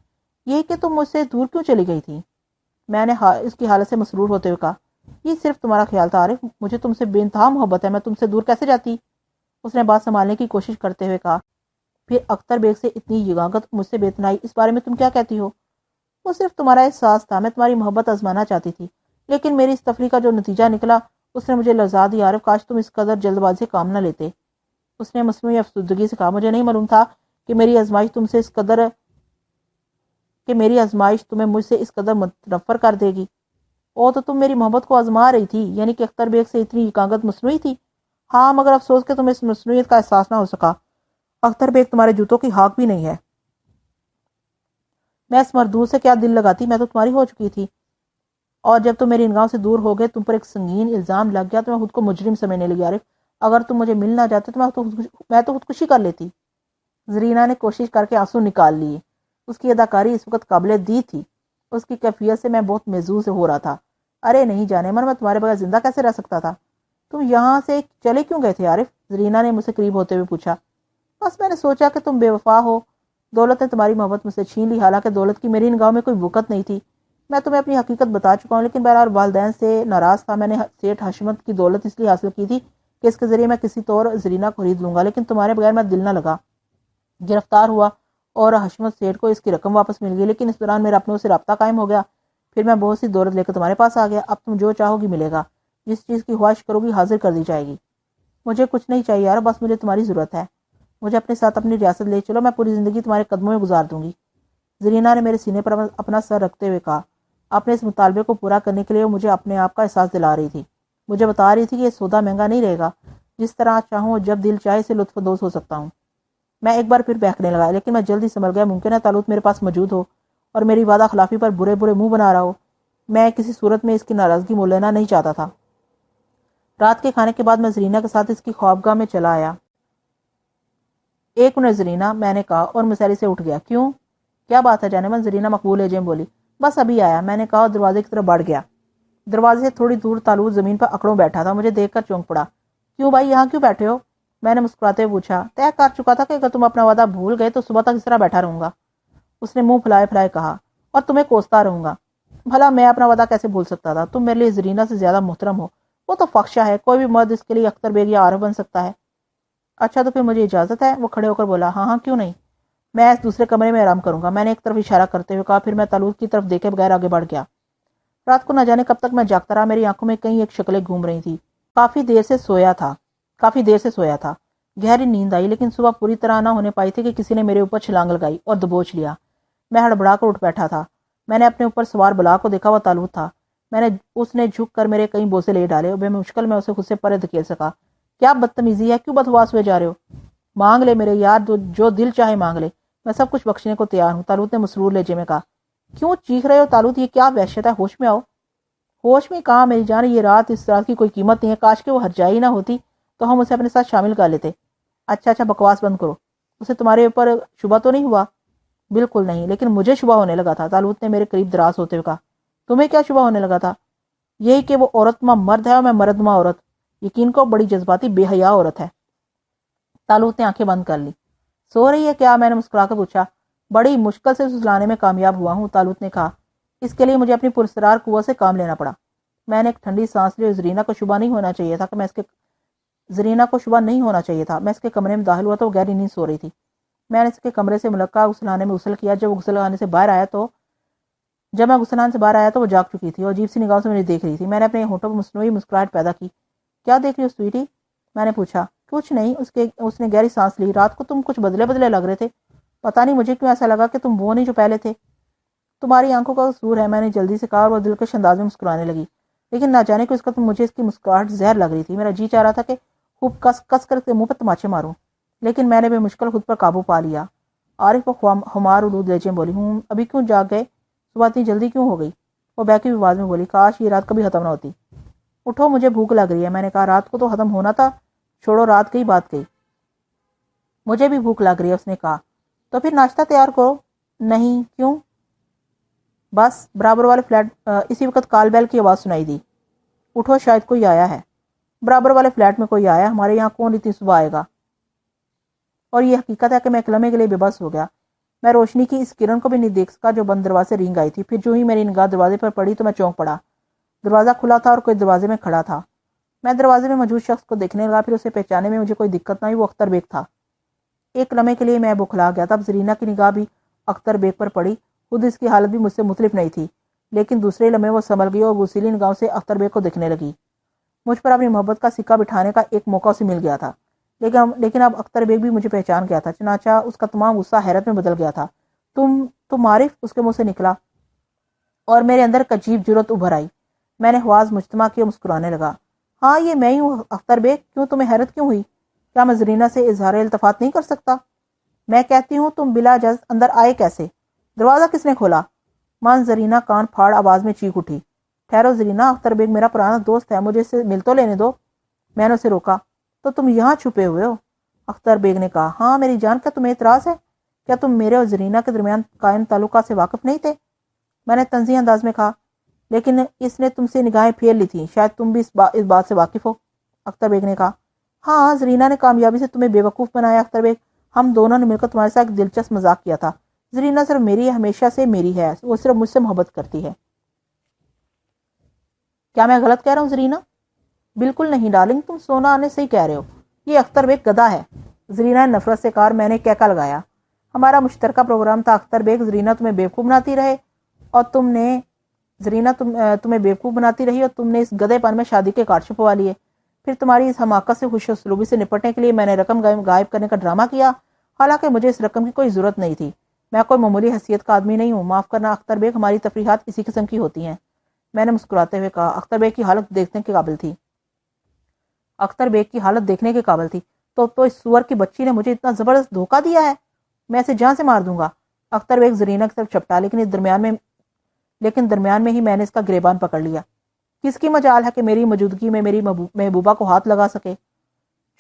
یہی کہ تم مجھ سے دور کیوں چلی گئی تھی؟ میں نے اس کی حالت سے مسرور ہوتے ہوئے کہا، یہ صرف تمہارا خیال تھا عارف، مجھے تم سے بے انتہا محبت ہے، میں تم سے دور کیسے جاتی؟ اس نے بات سنبھالنے کی کوشش کرتے ہوئے کہا، پھر اختر بیگ سے اتنی یگانت، مجھ سے بے اتنائی، اس بارے میں تم کیا کہتی ہو؟ وہ صرف تمہارا احساس تھا، میں تمہاری محبت آزمانا چاہتی تھی، لیکن میری اس تفریح کا جو نتیجہ نکلا اس نے مجھے لرزا دی۔ عارف، کاش تم اس قدر جلد بازی سے کام نہ لیتے۔ اس نے مصنوعی افسردگی سے کہا، مجھے نہیں معلوم تھا کہ میری آزمائش تمہیں مجھ سے اس قدر متنفر کر دے گی۔ او تو تم میری محبت کو آزما رہی تھی، یعنی کہ اختر بیگ سے اتنی یگانت مصنوعی تھی؟ ہاں، مگر افسوس کہ تمہیں اس مصنوعیت کا احساس نہ ہو سکا۔ اختر بیگ تمہارے جوتوں کی ہاک بھی نہیں ہے۔ میں اس مردود سے کیا دل لگاتی، میں تو تمہاری ہو چکی تھی، اور جب تم میری نگاہوں سے دور ہو گئے، تم پر ایک سنگین الزام لگ گیا تو میں خود کو مجرم سمجھنے لگی۔ عارف، اگر تم مجھے مل نہ جاتے تو میں تو خودکشی کر لیتی۔ زرینہ نے کوشش کر کے آنسو نکال لیے۔ اس کی اداکاری اس وقت قابل دید تھی، اس کی کیفیت سے میں بہت محظوظ ہو رہا تھا۔ ارے نہیں جانے من، میں تمہارے بغیر زندہ کیسے رہ سکتا تھا؟ تم یہاں سے چلے کیوں گئے تھے عارف؟ زرینہ نے مجھ سے قریب ہوتے ہوئے پوچھا۔ بس میں نے سوچا کہ تم بے وفا ہو، دولت نے تمہاری محبت مجھ سے چھین لی، حالانکہ دولت کی میری نگاہوں میں کوئی وقت نہیں تھی۔ میں تمہیں اپنی حقیقت بتا چکا ہوں، لیکن بہرحال والدین سے ناراض تھا۔ میں نے سیٹھ حشمت کی دولت اس لیے حاصل کی تھی کہ اس کے ذریعے میں کسی طور زرینہ کو خرید لوں گا، لیکن تمہارے بغیر میں دل نہ لگا۔ گرفتار ہوا اور حشمت سیٹھ کو اس کی رقم واپس مل گئی، لیکن اس دوران میرا اپنوں سے رابطہ قائم ہو گیا۔ پھر میں بہت سی دولت لے کر تمہارے پاس آ گیا۔ اب تم جو چاہو گی ملے گا، جس چیز کی خواہش کرو گی حاضر کر دی جائے گی۔ مجھے کچھ نہیں چاہیے یار، بس مجھے تمہاری ضرورت ہے۔ مجھے اپنے ساتھ اپنی ریاست لے چلو، میں پوری زندگی تمہارے قدموں میں گزار دوں گی۔ زرینہ نے میرے سینے پر اپنا سر رکھتے ہوئے کہا۔ اپنے اس مطالبے کو پورا کرنے کے لیے وہ مجھے اپنے آپ کا احساس دلا رہی تھی، مجھے بتا رہی تھی کہ یہ سودا مہنگا نہیں رہے گا، جس طرح چاہوں جب دل چاہے سے لطف اندوز ہو سکتا ہوں۔ میں ایک بار پھر بہکنے لگا، لیکن میں جلدی سنبھل گیا۔ ممکن ہے طالوت میرے پاس موجود ہو اور میری وعدہ خلافی پر برے برے منہ بنا رہا ہو۔ میں کسی صورت میں اس کی ناراضگی مول لینا نہیں چاہتا تھا۔ رات کے کھانے کے بعد میں زرینہ کے ساتھ اس کی خوابگاہ میں چلا آیا۔ ایک منٹ زرینہ، میں نے کہا اور مسیری سے اٹھ گیا۔ کیوں؟ کیا بات ہے جانے من؟ زرینہ مقبول ہے بولی۔ بس ابھی آیا، میں نے کہا اور دروازے کی طرف بڑھ گیا۔ دروازے سے تھوڑی دور طالوت زمین پر اکڑوں بیٹھا تھا، مجھے دیکھ کر چونک پڑا۔ کیوں بھائی، یہاں کیوں بیٹھے ہو؟ میں نے مسکراتے ہوئے پوچھا۔ طے کر چکا تھا کہ اگر تم اپنا وعدہ بھول گئے تو صبح تک اس طرح بیٹھا رہوں گا۔ اس نے منہ پھلائے پھلائے کہا، اور تمہیں کوستا رہوں گا۔ بھلا میں اپنا وعدہ کیسے بھول سکتا تھا؟ تم میرے لیے زرینہ سے زیادہ محترم ہو، وہ تو فخشہ ہے، کوئی بھی مرد اس کے لیے اختر بیگ یا عارف بن سکتا ہے۔ اچھا تو پھر مجھے اجازت ہے؟ وہ کھڑے ہو کر بولا۔ ہاں ہاں، کیوں نہیں، میں اس دوسرے کمرے میں آرام کروں گا، میں نے ایک طرف اشارہ کرتے ہوئے کہا۔ پھر میں طالوت کی طرف دیکھے بغیر آگے بڑھ گیا۔ رات کو نہ جانے کب تک میں جاگتا رہا، میری آنکھوں میں کئی ایک شکلیں گھوم رہی تھی۔ کافی دیر سے سویا تھا، گہری نیند آئی، لیکن صبح پوری طرح نہ ہونے پائی تھی کہ کسی نے میرے اوپر چھلانگ لگائی اور دبوچ لیا۔ میں ہڑبڑا کر اٹھ بیٹھا تھا۔ میں نے اپنے اوپر سوار بلا کو دیکھا، وہ طالوت تھا۔ اس نے جھک کر میرے کئی بوسے لے ڈالے اور بے مشکل میں اسے خود سے پرے دھکیل سکا۔ کیا بدتمیزی ہے، کیوں بدحواس ہوئے جا رہے ہو؟ مانگ لے میرے یار، جو دل چاہے مانگ لے، میں سب کچھ بخشنے کو تیار ہوں، طالوت نے مسرور لہجے میں کہا۔ کیوں چیخ رہے ہو طالوت، یہ کیا وحشت ہے؟ ہوش میں آؤ۔ ہوش میں کہاں میری جان، اس رات کی کوئی قیمت نہیں ہے، کاش کہ وہ ہرجائی نہ ہوتی تو ہم اسے اپنے ساتھ شامل کر لیتے۔ اچھا بکواس بند کرو، اسے تمہارے اوپر شبہ تو نہیں ہوا؟ بالکل نہیں، لیکن مجھے شبہ ہونے لگا تھا، طالوت نے میرے قریب دراز ہوتے ہوئے کہا۔ تمہیں کیا شبہ ہونے لگا تھا؟ یہی کہ وہ عورت ماں مرد ہے اور میں مردماں عورت، یقین کو بڑی جذباتی بے حیا عورت ہے۔ طالوت نے آنکھیں بند کر لی۔ سو رہی ہے کیا؟ میں نے مسکرا کر پوچھا۔ بڑی مشکل سے اسے سلانے میں کامیاب ہوا ہوں، طالوت نے کہا۔ اس کے لیے مجھے اپنی پراسرار قوت سے کام لینا پڑا۔ میں نے ایک ٹھنڈی سانس لی اور زرینہ کو شبہ نہیں ہونا چاہیے تھا، میں اس کے کمرے میں داخل ہوا تو وہ گہری نیند سو رہی تھی۔ میں نے اس کے کمرے سے ملکہ غسلخانے میں غسل کیا۔ جب میں غسلخانے سے باہر آیا تو وہ جاگ چکی تھی اور عجیب سی نگاہوں سے مجھے دیکھ رہی تھی۔ میں نے اپنے ہونٹوں پر مصنوعی مسکراہٹ پیدا کی۔ کیا دیکھ رہی ہو سویٹی؟ میں نے پوچھا۔ کچھ نہیں، اس نے گہری سانس لی۔ رات کو تم کچھ بدلے بدلے لگ رہے تھے، پتہ نہیں مجھے کیوں ایسا لگا کہ تم وہ نہیں جو پہلے تھے۔ تمہاری آنکھوں کا قصور ہے، میں نے جلدی سے کہا، اور وہ دلکش انداز میں مسکرانے لگی۔ لیکن نہ جانے کیوں اس کا مجھے اس کی مسکراہٹ زہر لگ رہی تھی۔ میرا جی چاہ رہا تھا کہ خوب کس کر کے منہ پر تماچے ماروں، لیکن میں نے بے مشکل خود پر قابو پا لیا۔ عارف و خمار الود لہجے میں بولی، ابھی کیوں جاگ گئے؟ صبح اتنی جلدی کیوں ہو گئی؟ وہ بہکی ہوئی آواز میں بولی، کاش یہ رات کبھی ختم نہ ہوتی۔ اٹھو، مجھے بھوک لگ رہی ہے۔ میں نے کہا، رات کو تو ختم ہونا تھا، چھوڑو رات گئی بات گئی۔ مجھے بھی بھوک لگ رہی ہے، اس نے کہا۔ تو پھر ناشتہ تیار کرو۔ نہیں، کیوں؟ بس۔ برابر والے فلیٹ اسی وقت کال بیل کی آواز سنائی دی۔ اٹھو، شاید کوئی آیا ہے۔ برابر والے فلیٹ میں کوئی آیا؟ ہمارے یہاں کون اتنی صبح آئے گا؟ اور یہ حقیقت ہے کہ میں ایک لمحے کے لیے بے بس ہو گیا۔ میں روشنی کی اس کرن کو بھی نہیں دیکھ سکا جو بند دروازے رینگ آئی تھی۔ پھر جو ہی میری نگاہ دروازے پر پڑی تو میں چونک پڑا۔ دروازہ کھلا تھا اور کوئی دروازے میں کھڑا تھا۔ میں دروازے میں موجود شخص کو دیکھنے لگا، پھر اسے پہچانے میں مجھے کوئی دقت نہ ہوئی۔ وہ اختر بیگ تھا۔ ایک لمحے کے لیے میں بوکھلا گیا۔ تب زرینہ کی نگاہ بھی اختر بیگ پر پڑی۔ خود اس کی حالت بھی مجھ سے مختلف نہیں تھی، لیکن دوسرے لمحے وہ سنبھل گئی اور غسیلی نگاہوں سے اختر بیگ کو دیکھنے لگی۔ مجھ پر اپنی محبت کا سکہ بٹھانے کا ایک موقع اسے مل گیا تھا، لیکن اب اختر بیگ بھی مجھے پہچان گیا تھا۔ چنانچہ اس کا تمام غصہ حیرت میں بدل گیا تھا۔ تم عارف؟ اس کے منہ سے نکلا، اور میرے اندر ایک عجیب جرأت ابھر آئی۔ میں نے حواس مجتمع کی اور مسکرانے لگا۔ ہاں، یہ میں ہی ہوں اختر بیگ۔ کیوں، تمہیں حیرت کیوں ہوئی؟ کیا میں زرینہ سے اظہار التفات نہیں کر سکتا؟ میں کہتی ہوں، تم بلا اجازت اندر آئے کیسے؟ دروازہ کس نے کھولا؟ مان زرینہ کان پھاڑ آواز میں چیخ اٹھی۔ ٹھہرو زرینہ، اختر بیگ میرا پرانا دوست ہے، مجھے اسے مل تو لینے دو۔ میں نے اسے روکا۔ تو تم یہاں چھپے ہوئے ہو؟ اختر بیگ نے کہا۔ ہاں میری جان، کیا تمہیں اعتراض ہے؟ کیا تم میرے اور زرینہ کے درمیان قائم تعلقات سے واقف نہیں تھے؟ میں نے طنزی انداز میں کہا۔ لیکن اس نے تم سے نگاہیں پھیر لی تھیں، شاید تم بھی اس بات سے واقف ہو۔ اختر بیگ نے کہا۔ ہاں، زرینہ نے کامیابی سے تمہیں بے وقوف بنایا اختر بیگ۔ ہم دونوں نے مل کر تمہارے ساتھ ایک دلچسپ مذاق کیا تھا۔ زرینہ صرف میری ہے، ہمیشہ سے میری ہے، وہ صرف مجھ سے محبت کرتی ہے۔ کیا میں غلط کہہ رہا ہوں زرینہ؟ بالکل نہیں ڈارلنگ، تم سونا آنے سے ہی کہہ رہے ہو۔ یہ اختر بیگ گدھا ہے، زرینہ نے نفرت سے کہا۔ میں نے کہکا لگایا۔ ہمارا مشترکہ پروگرام تھا اختر بیگ، زرینہ تمہیں بیوقوف بناتی رہے اور تمہیں بیوقوف بناتی رہی اور تم نے اس گدھے پن میں شادی کے کارڈ چھپوا لیے۔ پھر تمہاری اس حماقت سے خوش اسلوبی سے نپٹنے کے لیے میں نے رقم غائب کرنے کا ڈرامہ کیا، حالانکہ مجھے اس رقم کی کوئی ضرورت نہیں تھی۔ میں کوئی معمولی حیثیت کا آدمی نہیں ہوں، معاف کرنا اختر بیگ، ہماری تفریحات اسی قسم کی ہوتی ہیں۔ میں نے مسکراتے ہوئے کہا۔ اختر بیگ کی حالت دیکھنے کے قابل تھی۔ تو اس سور کی بچی نے مجھے اتنا زبردست دھوکہ دیا ہے، میں اسے جان سے مار دوں گا۔ اختر بیگ زرینہ کی طرف چپٹا، لیکن درمیان میں ہی میں نے اس کا گریبان پکڑ لیا۔ کس کی مجال ہے کہ میری موجودگی میں میری محبوبہ کو ہاتھ لگا سکے؟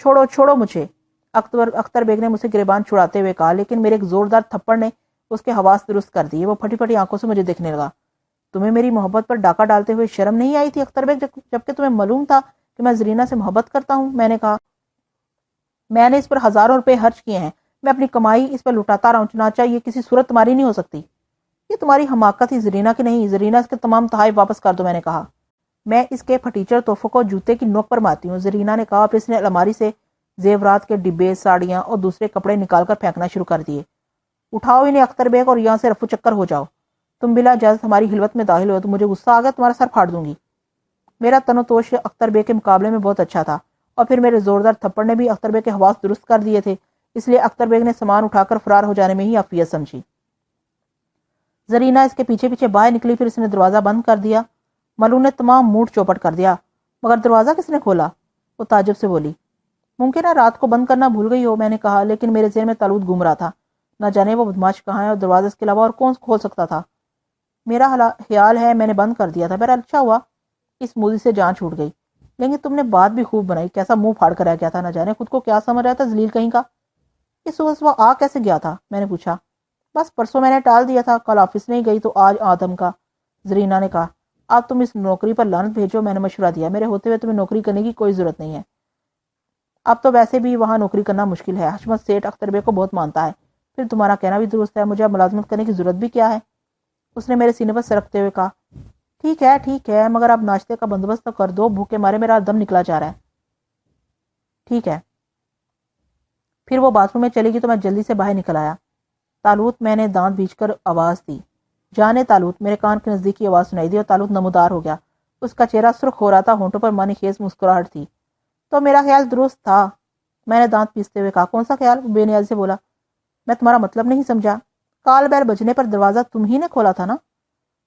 چھوڑو مجھے، اختر بیگ نے مجھ سے گریبان چھڑاتے ہوئے کہا، لیکن میرے ایک زوردار تھپڑ نے اس کے حواس درست کر دیے۔ وہ پھٹی پھٹی آنکھوں سے مجھے دیکھنے لگا۔ تمہیں میری محبت پر ڈاکہ ڈالتے ہوئے شرم نہیں آئی تھی اختر بیگ، جبکہ تمہیں معلوم تھا کہ میں زرینہ سے محبت کرتا ہوں؟ میں نے کہا۔ میں نے اس پر ہزاروں روپے خرچ کیے ہیں، میں اپنی کمائی اس پر لٹاتا رہا ہوں، چنانچہ یہ کسی صورت تمہاری نہیں ہو سکتی۔ یہ تمہاری حماقت ہی، زرینہ کی نہیں۔ زرینہ اس کے تمام تحائف واپس کر دو، میں نے کہا۔ میں اس کے پھٹیچر تحفوں کو جوتے کی نوک پر مارتی ہوں، زرینہ نے کہا، پھر اس نے الماری سے زیورات کے ڈبے، ساڑیاں اور دوسرے کپڑے نکال کر پھینکنا شروع کر دیے۔ اٹھاؤ انہیں اختر بیگ اور یہاں سے رفو چکر ہو جاؤ۔ تم بلا اجازت ہماری خلوت میں داخل ہوئے تو مجھے غصہ آ گیا، تمہارا سر پھاڑ دوں گی۔ میرا تن و توش اختر بیگ کے مقابلے میں بہت اچھا تھا، اور پھر میرے زوردار تھپڑ نے بھی اختر بیگ کے حواس درست کر دیے تھے، اس لیے اختر بیگ نے سامان اٹھا کر فرار ہو جانے میں ہی عافیت سمجھی۔ زرینہ اس کے پیچھے پیچھے باہر نکلی، پھر اس نے دروازہ بند کر دیا۔ ملو نے تمام موڈ چوپٹ کر دیا۔ مگر دروازہ کس نے کھولا؟ وہ تعجب سے بولی۔ ممکن ہے رات کو بند کرنا بھول گئی ہو، میں نے کہا، لیکن میرے ذہن میں تالوت گھوم رہا تھا، نہ جانے وہ بدماش کہاں ہے اور دروازہ اس کے علاوہ اور کون کھول سکتا تھا۔ میرا خیال ہے میں نے بند کر دیا تھا، بہرحال اچھا ہوا، اس موذی سے جان چھوٹ گئی۔ لیکن تم نے بات بھی خوب بنائی، کیسا منہ پھاڑ کر رہ گیا تھا، نہ جانے خود کو کیا سمجھ رہا تھا، ذلیل کہیں کا۔ اس وقت وہ آ کیسے گیا تھا؟ میں نے پوچھا۔ بس پرسوں میں نے ٹال دیا تھا، کل آفس نہیں گئی تو آج آدم کا، زرینہ نے کہا۔ اب تم اس نوکری پر لعنت بھیجو، میں نے مشورہ دیا، میرے ہوتے ہوئے تمہیں نوکری کرنے کی کوئی ضرورت نہیں ہے۔ اب تو ویسے بھی وہاں نوکری کرنا مشکل ہے، حشمت سیٹھ اختر بیگ کو بہت مانتا ہے، پھر تمہارا کہنا بھی درست ہے، مجھے اب ملازمت کرنے کی ضرورت بھی کیا ہے؟ اس نے میرے سینے پر سرکتے ہوئے کہا۔ ٹھیک ہے، مگر اب ناشتے کا بندوبست تو کر دو، بھوکے مارے میرا دم نکلا جا رہا ہے۔ ٹھیک ہے۔ پھر وہ باتھ روم میں چلے گی تو میں جلدی سے باہر نکل آیا۔ تالوت، میں نے دانت بیچ کر آواز دی۔ جانے تالوت، میرے کان کے نزدیک کی آواز سنائی دی اور تالوت نمودار ہو گیا۔ اس کا چہرہ سرخ ہو رہا تھا، ہونٹوں پر معنی خیز مسکراہٹ تھی۔ تو میرا خیال درست تھا، میں نے دانت پیستے ہوئے کہا۔ کون سا خیال؟ بے نیازی سے بولا۔ میں تمہارا مطلب نہیں سمجھا۔ کال بیل بجنے پر دروازہ تم ہی نے کھولا تھا نا؟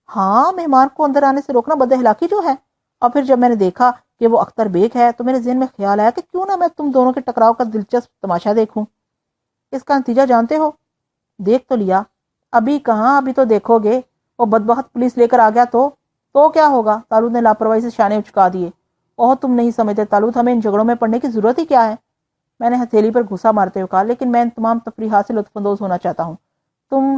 ہاں، مہمان کو اندر آنے سے روکنا بد اخلاقی جو ہے۔ اور پھر جب میں نے دیکھا کہ وہ اختر بیگ ہے تو میرے ذہن میں خیال آیا کہ کیوں نہ میں تم دونوں کے ٹکراؤ کا دلچسپ تماشا دیکھوں۔ اس کا نتیجہ جانتے ہو؟ دیکھ تو لیا۔ ابھی کہاں، ابھی تو دیکھو گے۔ وہ بدبخت پولیس لے کر آ گیا تو کیا ہوگا؟ تالوت نے لاپرواہی سے شانے اچکا دیے۔ اوہ، تم نہیں سمجھتے تالوت، ہمیں ان جھگڑوں میں پڑنے کی ضرورت ہی کیا ہے؟ میں نے ہتھیلی پر گھسا مارتے ہوئے کہا، لیکن میں ان تمام تفریحات سے لطف اندوز ہونا چاہتا ہوں۔ تم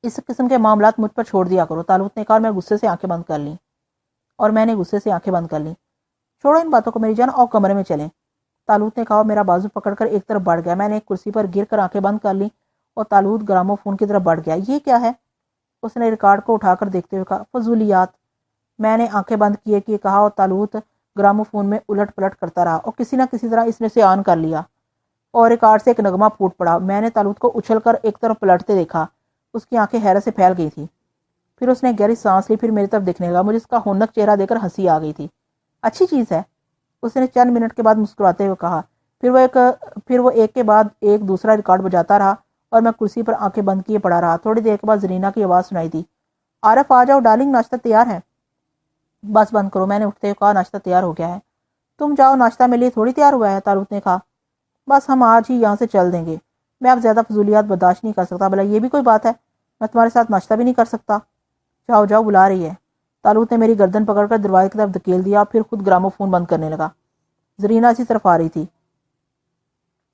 اس قسم کے معاملات مجھ پر چھوڑ دیا کرو، تالوت نے کہا۔ میں غصے سے آنکھیں بند کر لیں اور میں نے غصے سے آنکھیں بند کر لیں۔ چھوڑو ان باتوں کو میری جان، اور کمرے میں چلیں، تالوت نے کہا۔ میرا بازو پکڑ کر ایک طرف بڑھ گیا۔ میں نے ایک کرسی پر گر کر آنکھیں بند کر لی اور تالوت گرامو فون کی طرف بڑھ گیا۔ یہ کیا ہے؟ اس نے ریکارڈ کو اٹھا کر دیکھتے ہوئے کہا۔ فضولیات، میں نے آنکھیں بند کیے کہا اور تالوت گرامو فون میں الٹ پلٹ کرتا رہا اور کسی نہ کسی طرح اس نے اسے آن کر لیا اور ریکارڈ سے ایک نغمہ پھوٹ پڑا۔ میں نے تالوت کو اچھل کر ایک طرف پلٹتے دیکھا۔ اس کی آنکھیں حیرت سے پھیل گئی تھی۔ پھر اس نے گہری سانس لی، پھر میری طرف دیکھنے لگا۔ مجھے اس کا ہونک چہرہ دیکھ کر ہنسی آ گئی تھی۔ اچھی چیز ہے، اس نے چند منٹ کے بعد مسکراتے ہوئے کہا۔ پھر وہ ایک کے بعد ایک دوسرا ریکارڈ بجاتا رہا اور میں کرسی پر آنکھیں بند کیے پڑا رہا۔ تھوڑی دیر کے بعد زرینا کی آواز سنائی دی۔ عارف، آ جاؤ ڈارلنگ، ناشتہ تیار ہے۔ بس بند کرو، میں نے اٹھتے ہوئے کہا۔ ناشتہ تیار ہو گیا ہے۔ تم جاؤ، ناشتہ میرے لیے تھوڑی تیار ہوا ہے، تالوت نے کہا۔ بس ہم آج ہی یہاں سے چل دیں گے، میں اب زیادہ فضولیات برداشت نہیں کر سکتا۔ بھلا یہ بھی کوئی بات ہے؟ میں تمہارے ساتھ ناشتہ بھی نہیں کر سکتا۔ جاؤ جاؤ، بلا رہی ہے۔ تالوت نے میری گردن پکڑ کر دروازے کی طرف دھکیل دیا اور پھر خود گرامو فون بند کرنے لگا۔ زرینا اسی طرف آ رہی تھی۔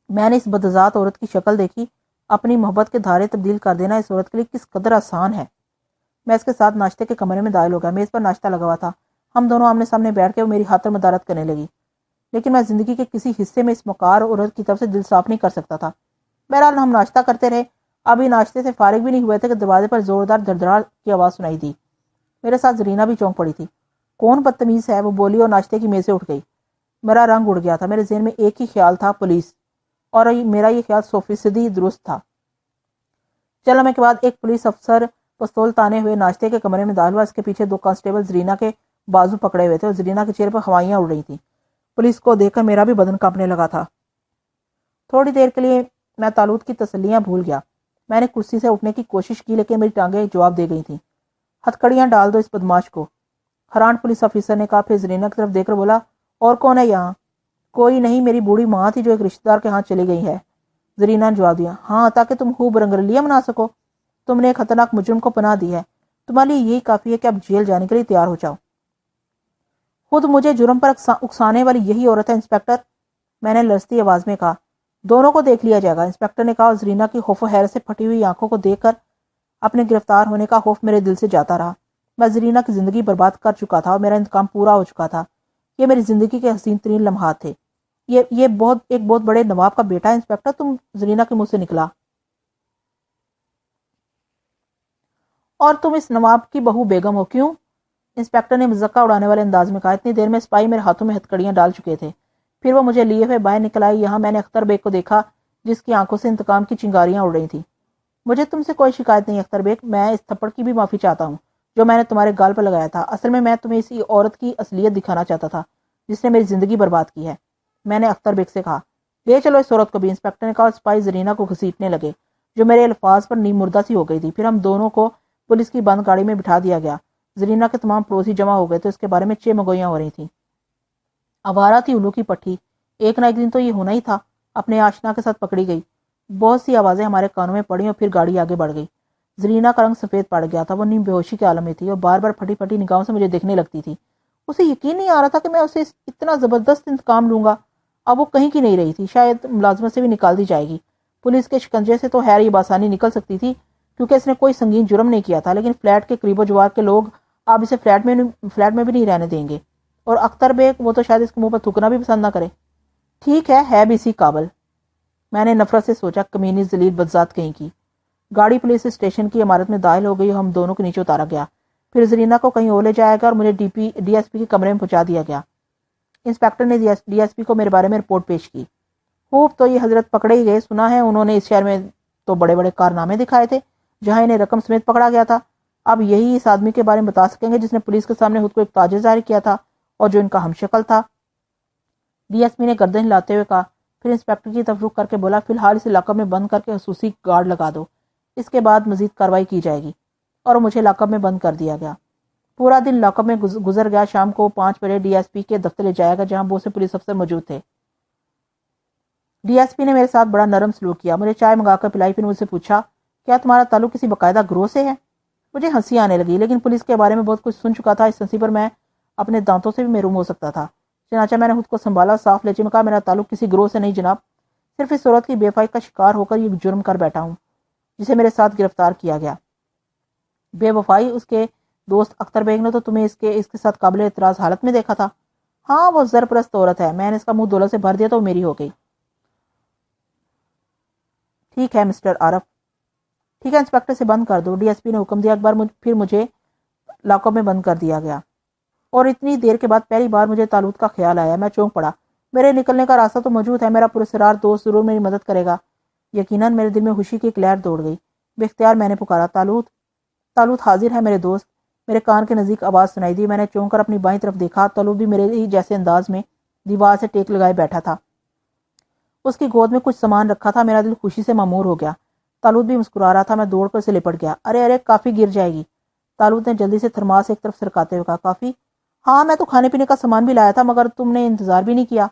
میں نے اس بدذات عورت کی شکل دیکھی۔ اپنی محبت کے دھارے تبدیل کر دینا اس عورت کے لیے کس قدر آسان ہے۔ میں اس کے ساتھ ناشتے کے کمرے میں داخل ہو گیا۔ میز پر ناشتہ لگا ہوا تھا۔ ہم دونوں آمنے سامنے بیٹھ کے وہ میری خاطر مدارت کرنے لگی، لیکن میں زندگی کے کسی حصے میں اس مکار عورت کی طرف سے دل صاف نہیں کر سکتا تھا۔ بہرحال ہم ناشتہ کرتے رہے۔ ابھی ناشتے سے فارغ بھی نہیں ہوئے تھے کہ دروازے پر زوردار دھڑدھڑا کی آواز سنائی دی۔ میرے ساتھ زرینا بھی چونک پڑی تھی۔ کون بدتمیز ہے، وہ بولی اور ناشتے کی میز سے اٹھ گئی۔ میرا رنگ اڑ گیا تھا۔ میرے ذہن میں ایک ہی خیال تھا، پولیس، اور میرا یہ خیال 100% درست تھا۔ چند لمحے کے بعد ایک پولیس افسر پستول تانے ہوئے ناشتے کے کمرے میں داخل ہوا۔ اس کے پیچھے 2 کانسٹیبل زرینا کے بازو پکڑے ہوئے تھے اور زرینا کے چہرے پر ہوائیاں اڑ رہی تھیں۔ پولیس کو دیکھ کر میرا بھی بدن کانپنے لگا تھا۔ تھوڑی دیر کے لیے میں تالوت کی تسلیاں بھول گیا۔ میں نے کرسی سے اٹھنے کی کوشش کی، لیکن میری ٹانگیں جواب دے گئی تھیں۔ ہتھکڑیاں ڈال دو اس بدماش کو، حیران پولیس افیسر نے کہا۔ پھر زرینا کی طرف دیکھ کر بولا، اور کون ہے یہاں؟ کوئی نہیں، میری بوڑھی ماں تھی جو ایک رشتہ دار کے ہاں چلی گئی ہے، زرینا نے جواب دیا۔ ہاں، تاکہ تم خوب رنگرلیاں منا سکو۔ تم نے ایک خطرناک مجرم کو پناہ دی ہے، تمہارے لیے یہی کافی ہے کہ اب جیل جانے کے لیے تیار ہو جاؤ۔ خود مجھے جرم پر اکسانے والی یہی عورت ہے انسپکٹر، میں نے لرزتی آواز میں کہا۔ دونوں کو دیکھ لیا جائے گا، انسپکٹر نے کہا، اور زرینا کی خوف و حیرت سے پھٹی ہوئی آنکھوں کو دیکھ کر اپنے گرفتار ہونے کا خوف میرے دل سے جاتا رہا۔ میں زرینا کی زندگی برباد کر چکا تھا اور میرا انتقام پورا ہو چکا تھا۔ یہ میری زندگی کے حسین ترین لمحات تھے۔ یہ ایک بہت بڑے نواب کا بیٹا ہے انسپکٹر، تم، زرینا کے منہ سے نکلا۔ اور تم اس نواب کی بہو بیگم ہو، کیوں؟ انسپکٹر نے مذاق اڑانے والے انداز میں کہا۔ اتنی دیر میں سپاہی میرے ہاتھوں میں ہتھکڑیاں ڈال چکے تھے۔ پھر وہ مجھے لیے ہوئے باہر نکل آئی۔ یہاں میں نے اختر بیگ کو دیکھا جس کی آنکھوں سے انتقام کی چنگاریاں اڑ رہی تھیں۔ مجھے تم سے کوئی شکایت نہیں اختر بیگ، میں اس تھپڑ کی بھی معافی چاہتا ہوں جو میں نے تمہارے گال پر لگایا تھا۔ اصل میں تمہیں اسی عورت کی اصلیت دکھانا چاہتا تھا جس نے میری زندگی برباد کی ہے، میں نے اختر بیگ سے کہا۔ لے چلو اس عورت کو بھی، انسپکٹر نے کہا، اور سپاہی زرینا کو گھسیٹنے لگے جو میرے الفاظ پر نیم مردہ سی ہو گئی تھی۔ پھر ہم دونوں کو پولیس کی بند گاڑی میں بٹھا دیا گیا۔ زرینا کے تمام پڑوسی جمع ہو گئے تھے، اس کے بارے میں چمگوئیاں ہو رہی تھیں۔ آوارہ تھی الو کی پٹھی، ایک نہ ایک دن تو یہ ہونا ہی تھا۔ اپنے آشنا کے ساتھ پکڑی گئی۔ بہت سی آوازیں ہمارے کانوں میں پڑیں اور پھر گاڑی آگے بڑھ گئی۔ زرینا کا رنگ سفید پڑ گیا تھا، وہ نیم بے ہوشی کے عالم میں تھی اور بار بار پھٹی پھٹی نگاہوں سے مجھے دیکھنے لگتی تھی۔ اسے یقین نہیں آ رہا تھا کہ میں اسے اتنا زبردست انتقام لوں گا۔ اب وہ کہیں کی نہیں رہی تھی، شاید ملازمت سے بھی نکال دی جائے گی۔ پولیس کے شکنجے سے تو خیر یہ بآسانی نکل سکتی تھی کیونکہ اس نے کوئی سنگین جرم نہیں کیا تھا، لیکن فلیٹ کے قریب و جوار کے لوگ اب اسے فلیٹ میں بھی نہیں رہنے دیں گے، اور اختر بیگ، وہ تو شاید اس کے منہ پر تھوکنا بھی پسند نہ کرے۔ ٹھیک ہے بھی اسی قابل، میں نے نفرت سے سوچا، کمینی ذلیل بدذات کہیں کی۔ گاڑی پولیس اسٹیشن کی عمارت میں داخل ہو گئی اور ہم دونوں کو نیچے اتارا گیا۔ پھر زرینا کو کہیں اور لے جایا گیا اور مجھے ڈی ایس پی کے کمرے میں پہنچا دیا گیا۔ انسپکٹر نے ڈی ایس پی کو میرے بارے میں رپورٹ پیش کی۔ خوب، تو یہ حضرت پکڑے ہی گئے، سنا ہے انہوں نے اس شہر میں تو بڑے بڑے کارنامے دکھائے تھے جہاں انہیں رقم سمیت پکڑا گیا تھا۔ اب یہی اس آدمی کے بارے میں بتا سکیں گے جس نے پولیس کے سامنے خود کو ایک تاجر ظاہر کیا تھا اور جو ان کا ہم شکل تھا؟ ڈی ایس پی نے گردن ہلاتے ہوئے کہا، پھر انسپکٹر کی طرف رخ کر کے بولا، فی الحال اسے لاکب میں بند کر کے خصوصی گارڈ لگا دو، اس کے بعد مزید کارروائی کی جائے گی۔ اور مجھے لاکب میں بند کر دیا گیا۔ پورا دن لاکب میں گزر گیا۔ شام کو 5 بجے ڈی ایس پی کے دفتر لے جایا گیا جہاں بہت سے پولیس افسر موجود تھے۔ ڈی ایس پی نے میرے ساتھ بڑا نرم سلوک کیا، مجھے چائے منگا کر پلائی، پھر مجھ سے پوچھا، کیا تمہارا تعلق کسی باقاعدہ گروہ سے ہے؟ مجھے ہنسی آنے لگی، لیکن پولیس کے بارے میں بہت کچھ سن چکا تھا، اس ہنسی پر میں اپنے دانتوں سے بھی محروم ہو سکتا تھا۔ چنانچہ میں نے خود کو سنبھالا، صاف لہجے میں کہا، میرا تعلق کسی گروہ سے نہیں جناب، صرف اس صورت کی بے وفائی کا شکار ہو کر یہ جرم کر بیٹھا ہوں جسے میرے ساتھ گرفتار کیا گیا۔ بے وفائی؟ اس کے دوست اختر بیگ نے تو تمہیں اس کے ساتھ قابل اعتراض حالت میں دیکھا تھا۔ ہاں، وہ زرپرست عورت ہے، میں نے اس کا منہ دولت سے بھر دیا تو وہ میری ہو گئی۔ ٹھیک ہے مسٹر عارف، ٹھیک ہے، انسپکٹر سے بند کر دو، ڈی ایس پی نے حکم دیا۔ ایک بار پھر مجھے لاکب میں بند کر دیا گیا اور اتنی دیر کے بعد پہلی بار مجھے تالوت کا خیال آیا۔ میں چونک پڑا، میرے نکلنے کا راستہ تو موجود ہے، میرا پراسرار دوست ضرور میری مدد کرے گا۔ یقیناً میرے دل میں خوشی کی ایک لہر دوڑ گئی۔ بے اختیار میں نے پکارا، تالوت! تالوت حاضر ہے میرے دوست! میرے کان کے نزدیک آواز سنائی دی۔ میں نے چونک کر اپنی بائیں طرف دیکھا، تالوت بھی میرے ہی جیسے انداز میں دیوار سے ٹیک لگائے بیٹھا تھا۔ اس کی گود میں کچھ سامان رکھا تھا۔ میرا دل خوشی سے معمور ہو گیا۔ تالوت بھی مسکرا رہا تھا۔ میں دوڑ کر اسے لپٹ گیا۔ ارے ارے، کافی گر جائے گی۔ تالوت نے جلدی سے تھرماس ایک طرف سرکاتے ہوئے کہا، کافی؟ ہاں، میں تو کھانے پینے کا سامان بھی لایا تھا مگر تم نے انتظار بھی نہیں کیا۔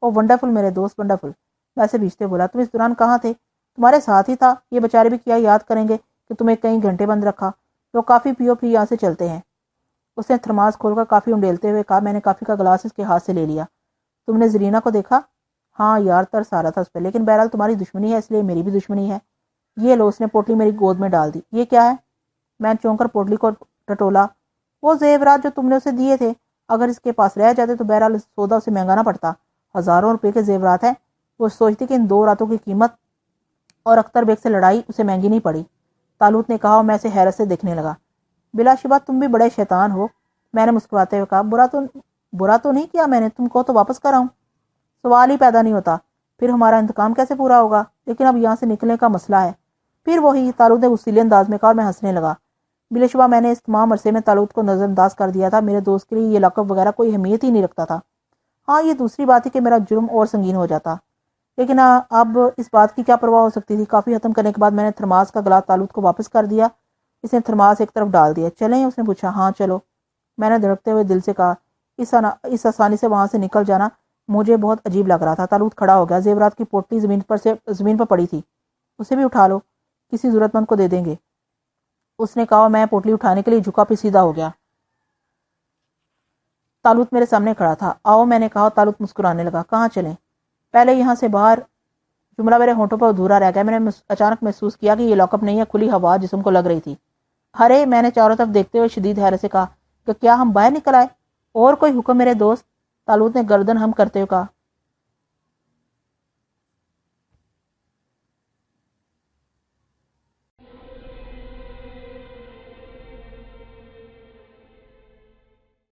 او ونڈرفل میرے دوست، ونڈرفل! میں اسے بھیجتے بولا، تم اس دوران کہاں تھے؟ تمہارے ساتھ ہی تھا۔ یہ بیچارے بھی کیا یاد کریں گے کہ تمہیں کئی گھنٹے بند رکھا۔ تو کافی پیو، پھر یہاں سے چلتے ہیں۔ اس نے تھرماس کھول کر کافی انڈیلتے ہوئے کہا۔ میں نے کافی کا گلاس اس کے ہاتھ سے لے لیا۔ تم نے زرینہ کو دیکھا؟ ہاں یار، ترس آ رہا تھا اس پہ، لیکن بہرحال تمہاری دشمنی ہے اس لیے میری بھی دشمنی ہے۔ یہ لو، اس نے پوٹلی میری گود میں ڈال دی۔ یہ کیا ہے؟ میں چونک کر پوٹلی کو ٹٹولا۔ وہ زیورات جو تم نے اسے دیے تھے، اگر اس کے پاس رہ جاتے تو بہرحال سودا اسے مہنگا نہ پڑتا۔ 1000 روپے کے زیورات ہیں۔ وہ سوچتی کہ ان 2 راتوں کی قیمت اور اختر بیگ سے لڑائی اسے مہنگی نہیں پڑی۔ تالوت نے کہا اور میں اسے حیرت سے دیکھنے لگا۔ بلا شبہ تم بھی بڑے شیطان ہو، میں نے مسکراتے ہوئے کہا۔ برا تو نہیں کیا میں نے، تم کو تو واپس کر آؤں؟ سوال ہی پیدا نہیں ہوتا، پھر ہمارا انتقام کیسے پورا ہوگا؟ لیکن اب یہاں سے نکلنے کا مسئلہ ہے۔ پھر وہی، تالوت نے غصیلے انداز میں کہا اور میں ہنسنے لگا۔ بلا شبہ میں نے اس تمام عرصے میں تالوت کو نظر انداز کر دیا تھا۔ میرے دوست کے لیے یہ لقب وغیرہ کوئی اہمیت ہی نہیں رکھتا تھا۔ ہاں، یہ دوسری بات ہے کہ میرا جرم اور سنگین ہو جاتا، لیکن اب اس بات کی کیا پرواہ ہو سکتی تھی؟ کافی ختم کرنے کے بعد میں نے تھرماس کا گلاس تالوت کو واپس کر دیا۔ اس نے تھرماس ایک طرف ڈال دیا۔ چلیں؟ اس نے پوچھا۔ ہاں چلو، میں نے دھڑکتے ہوئے دل سے کہا۔ اس آسانی سے وہاں سے نکل جانا مجھے بہت عجیب لگ رہا تھا۔ تالوت کھڑا ہو گیا۔ زیورات کی پوٹلی زمین پر پڑی تھی۔ اسے بھی اٹھا لو، کسی ضرورت مند کو دے دیں گے، اس نے کہا۔ میں پوٹلی اٹھانے کے لیے جھکا، پھر سیدھا ہو گیا۔ تالوت میرے سامنے کھڑا تھا۔ آؤ، میں نے کہا۔ تالوت مسکرانے لگا۔ کہاں چلیں؟ پہلے یہاں سے باہر۔ جملہ میرے ہونٹوں پر ادھورا رہ گیا۔ میں نے اچانک محسوس کیا کہ یہ لاک اپ نہیں ہے، کھلی ہوا جسم کو لگ رہی تھی۔ ارے، میں نے چاروں طرف دیکھتے ہوئے شدید حیرت سے کہا کہ کیا ہم باہر نکل آئے؟ اور کوئی حکم میرے دوست؟ تالوت نے گردن ہم کرتے ہوئے کہا۔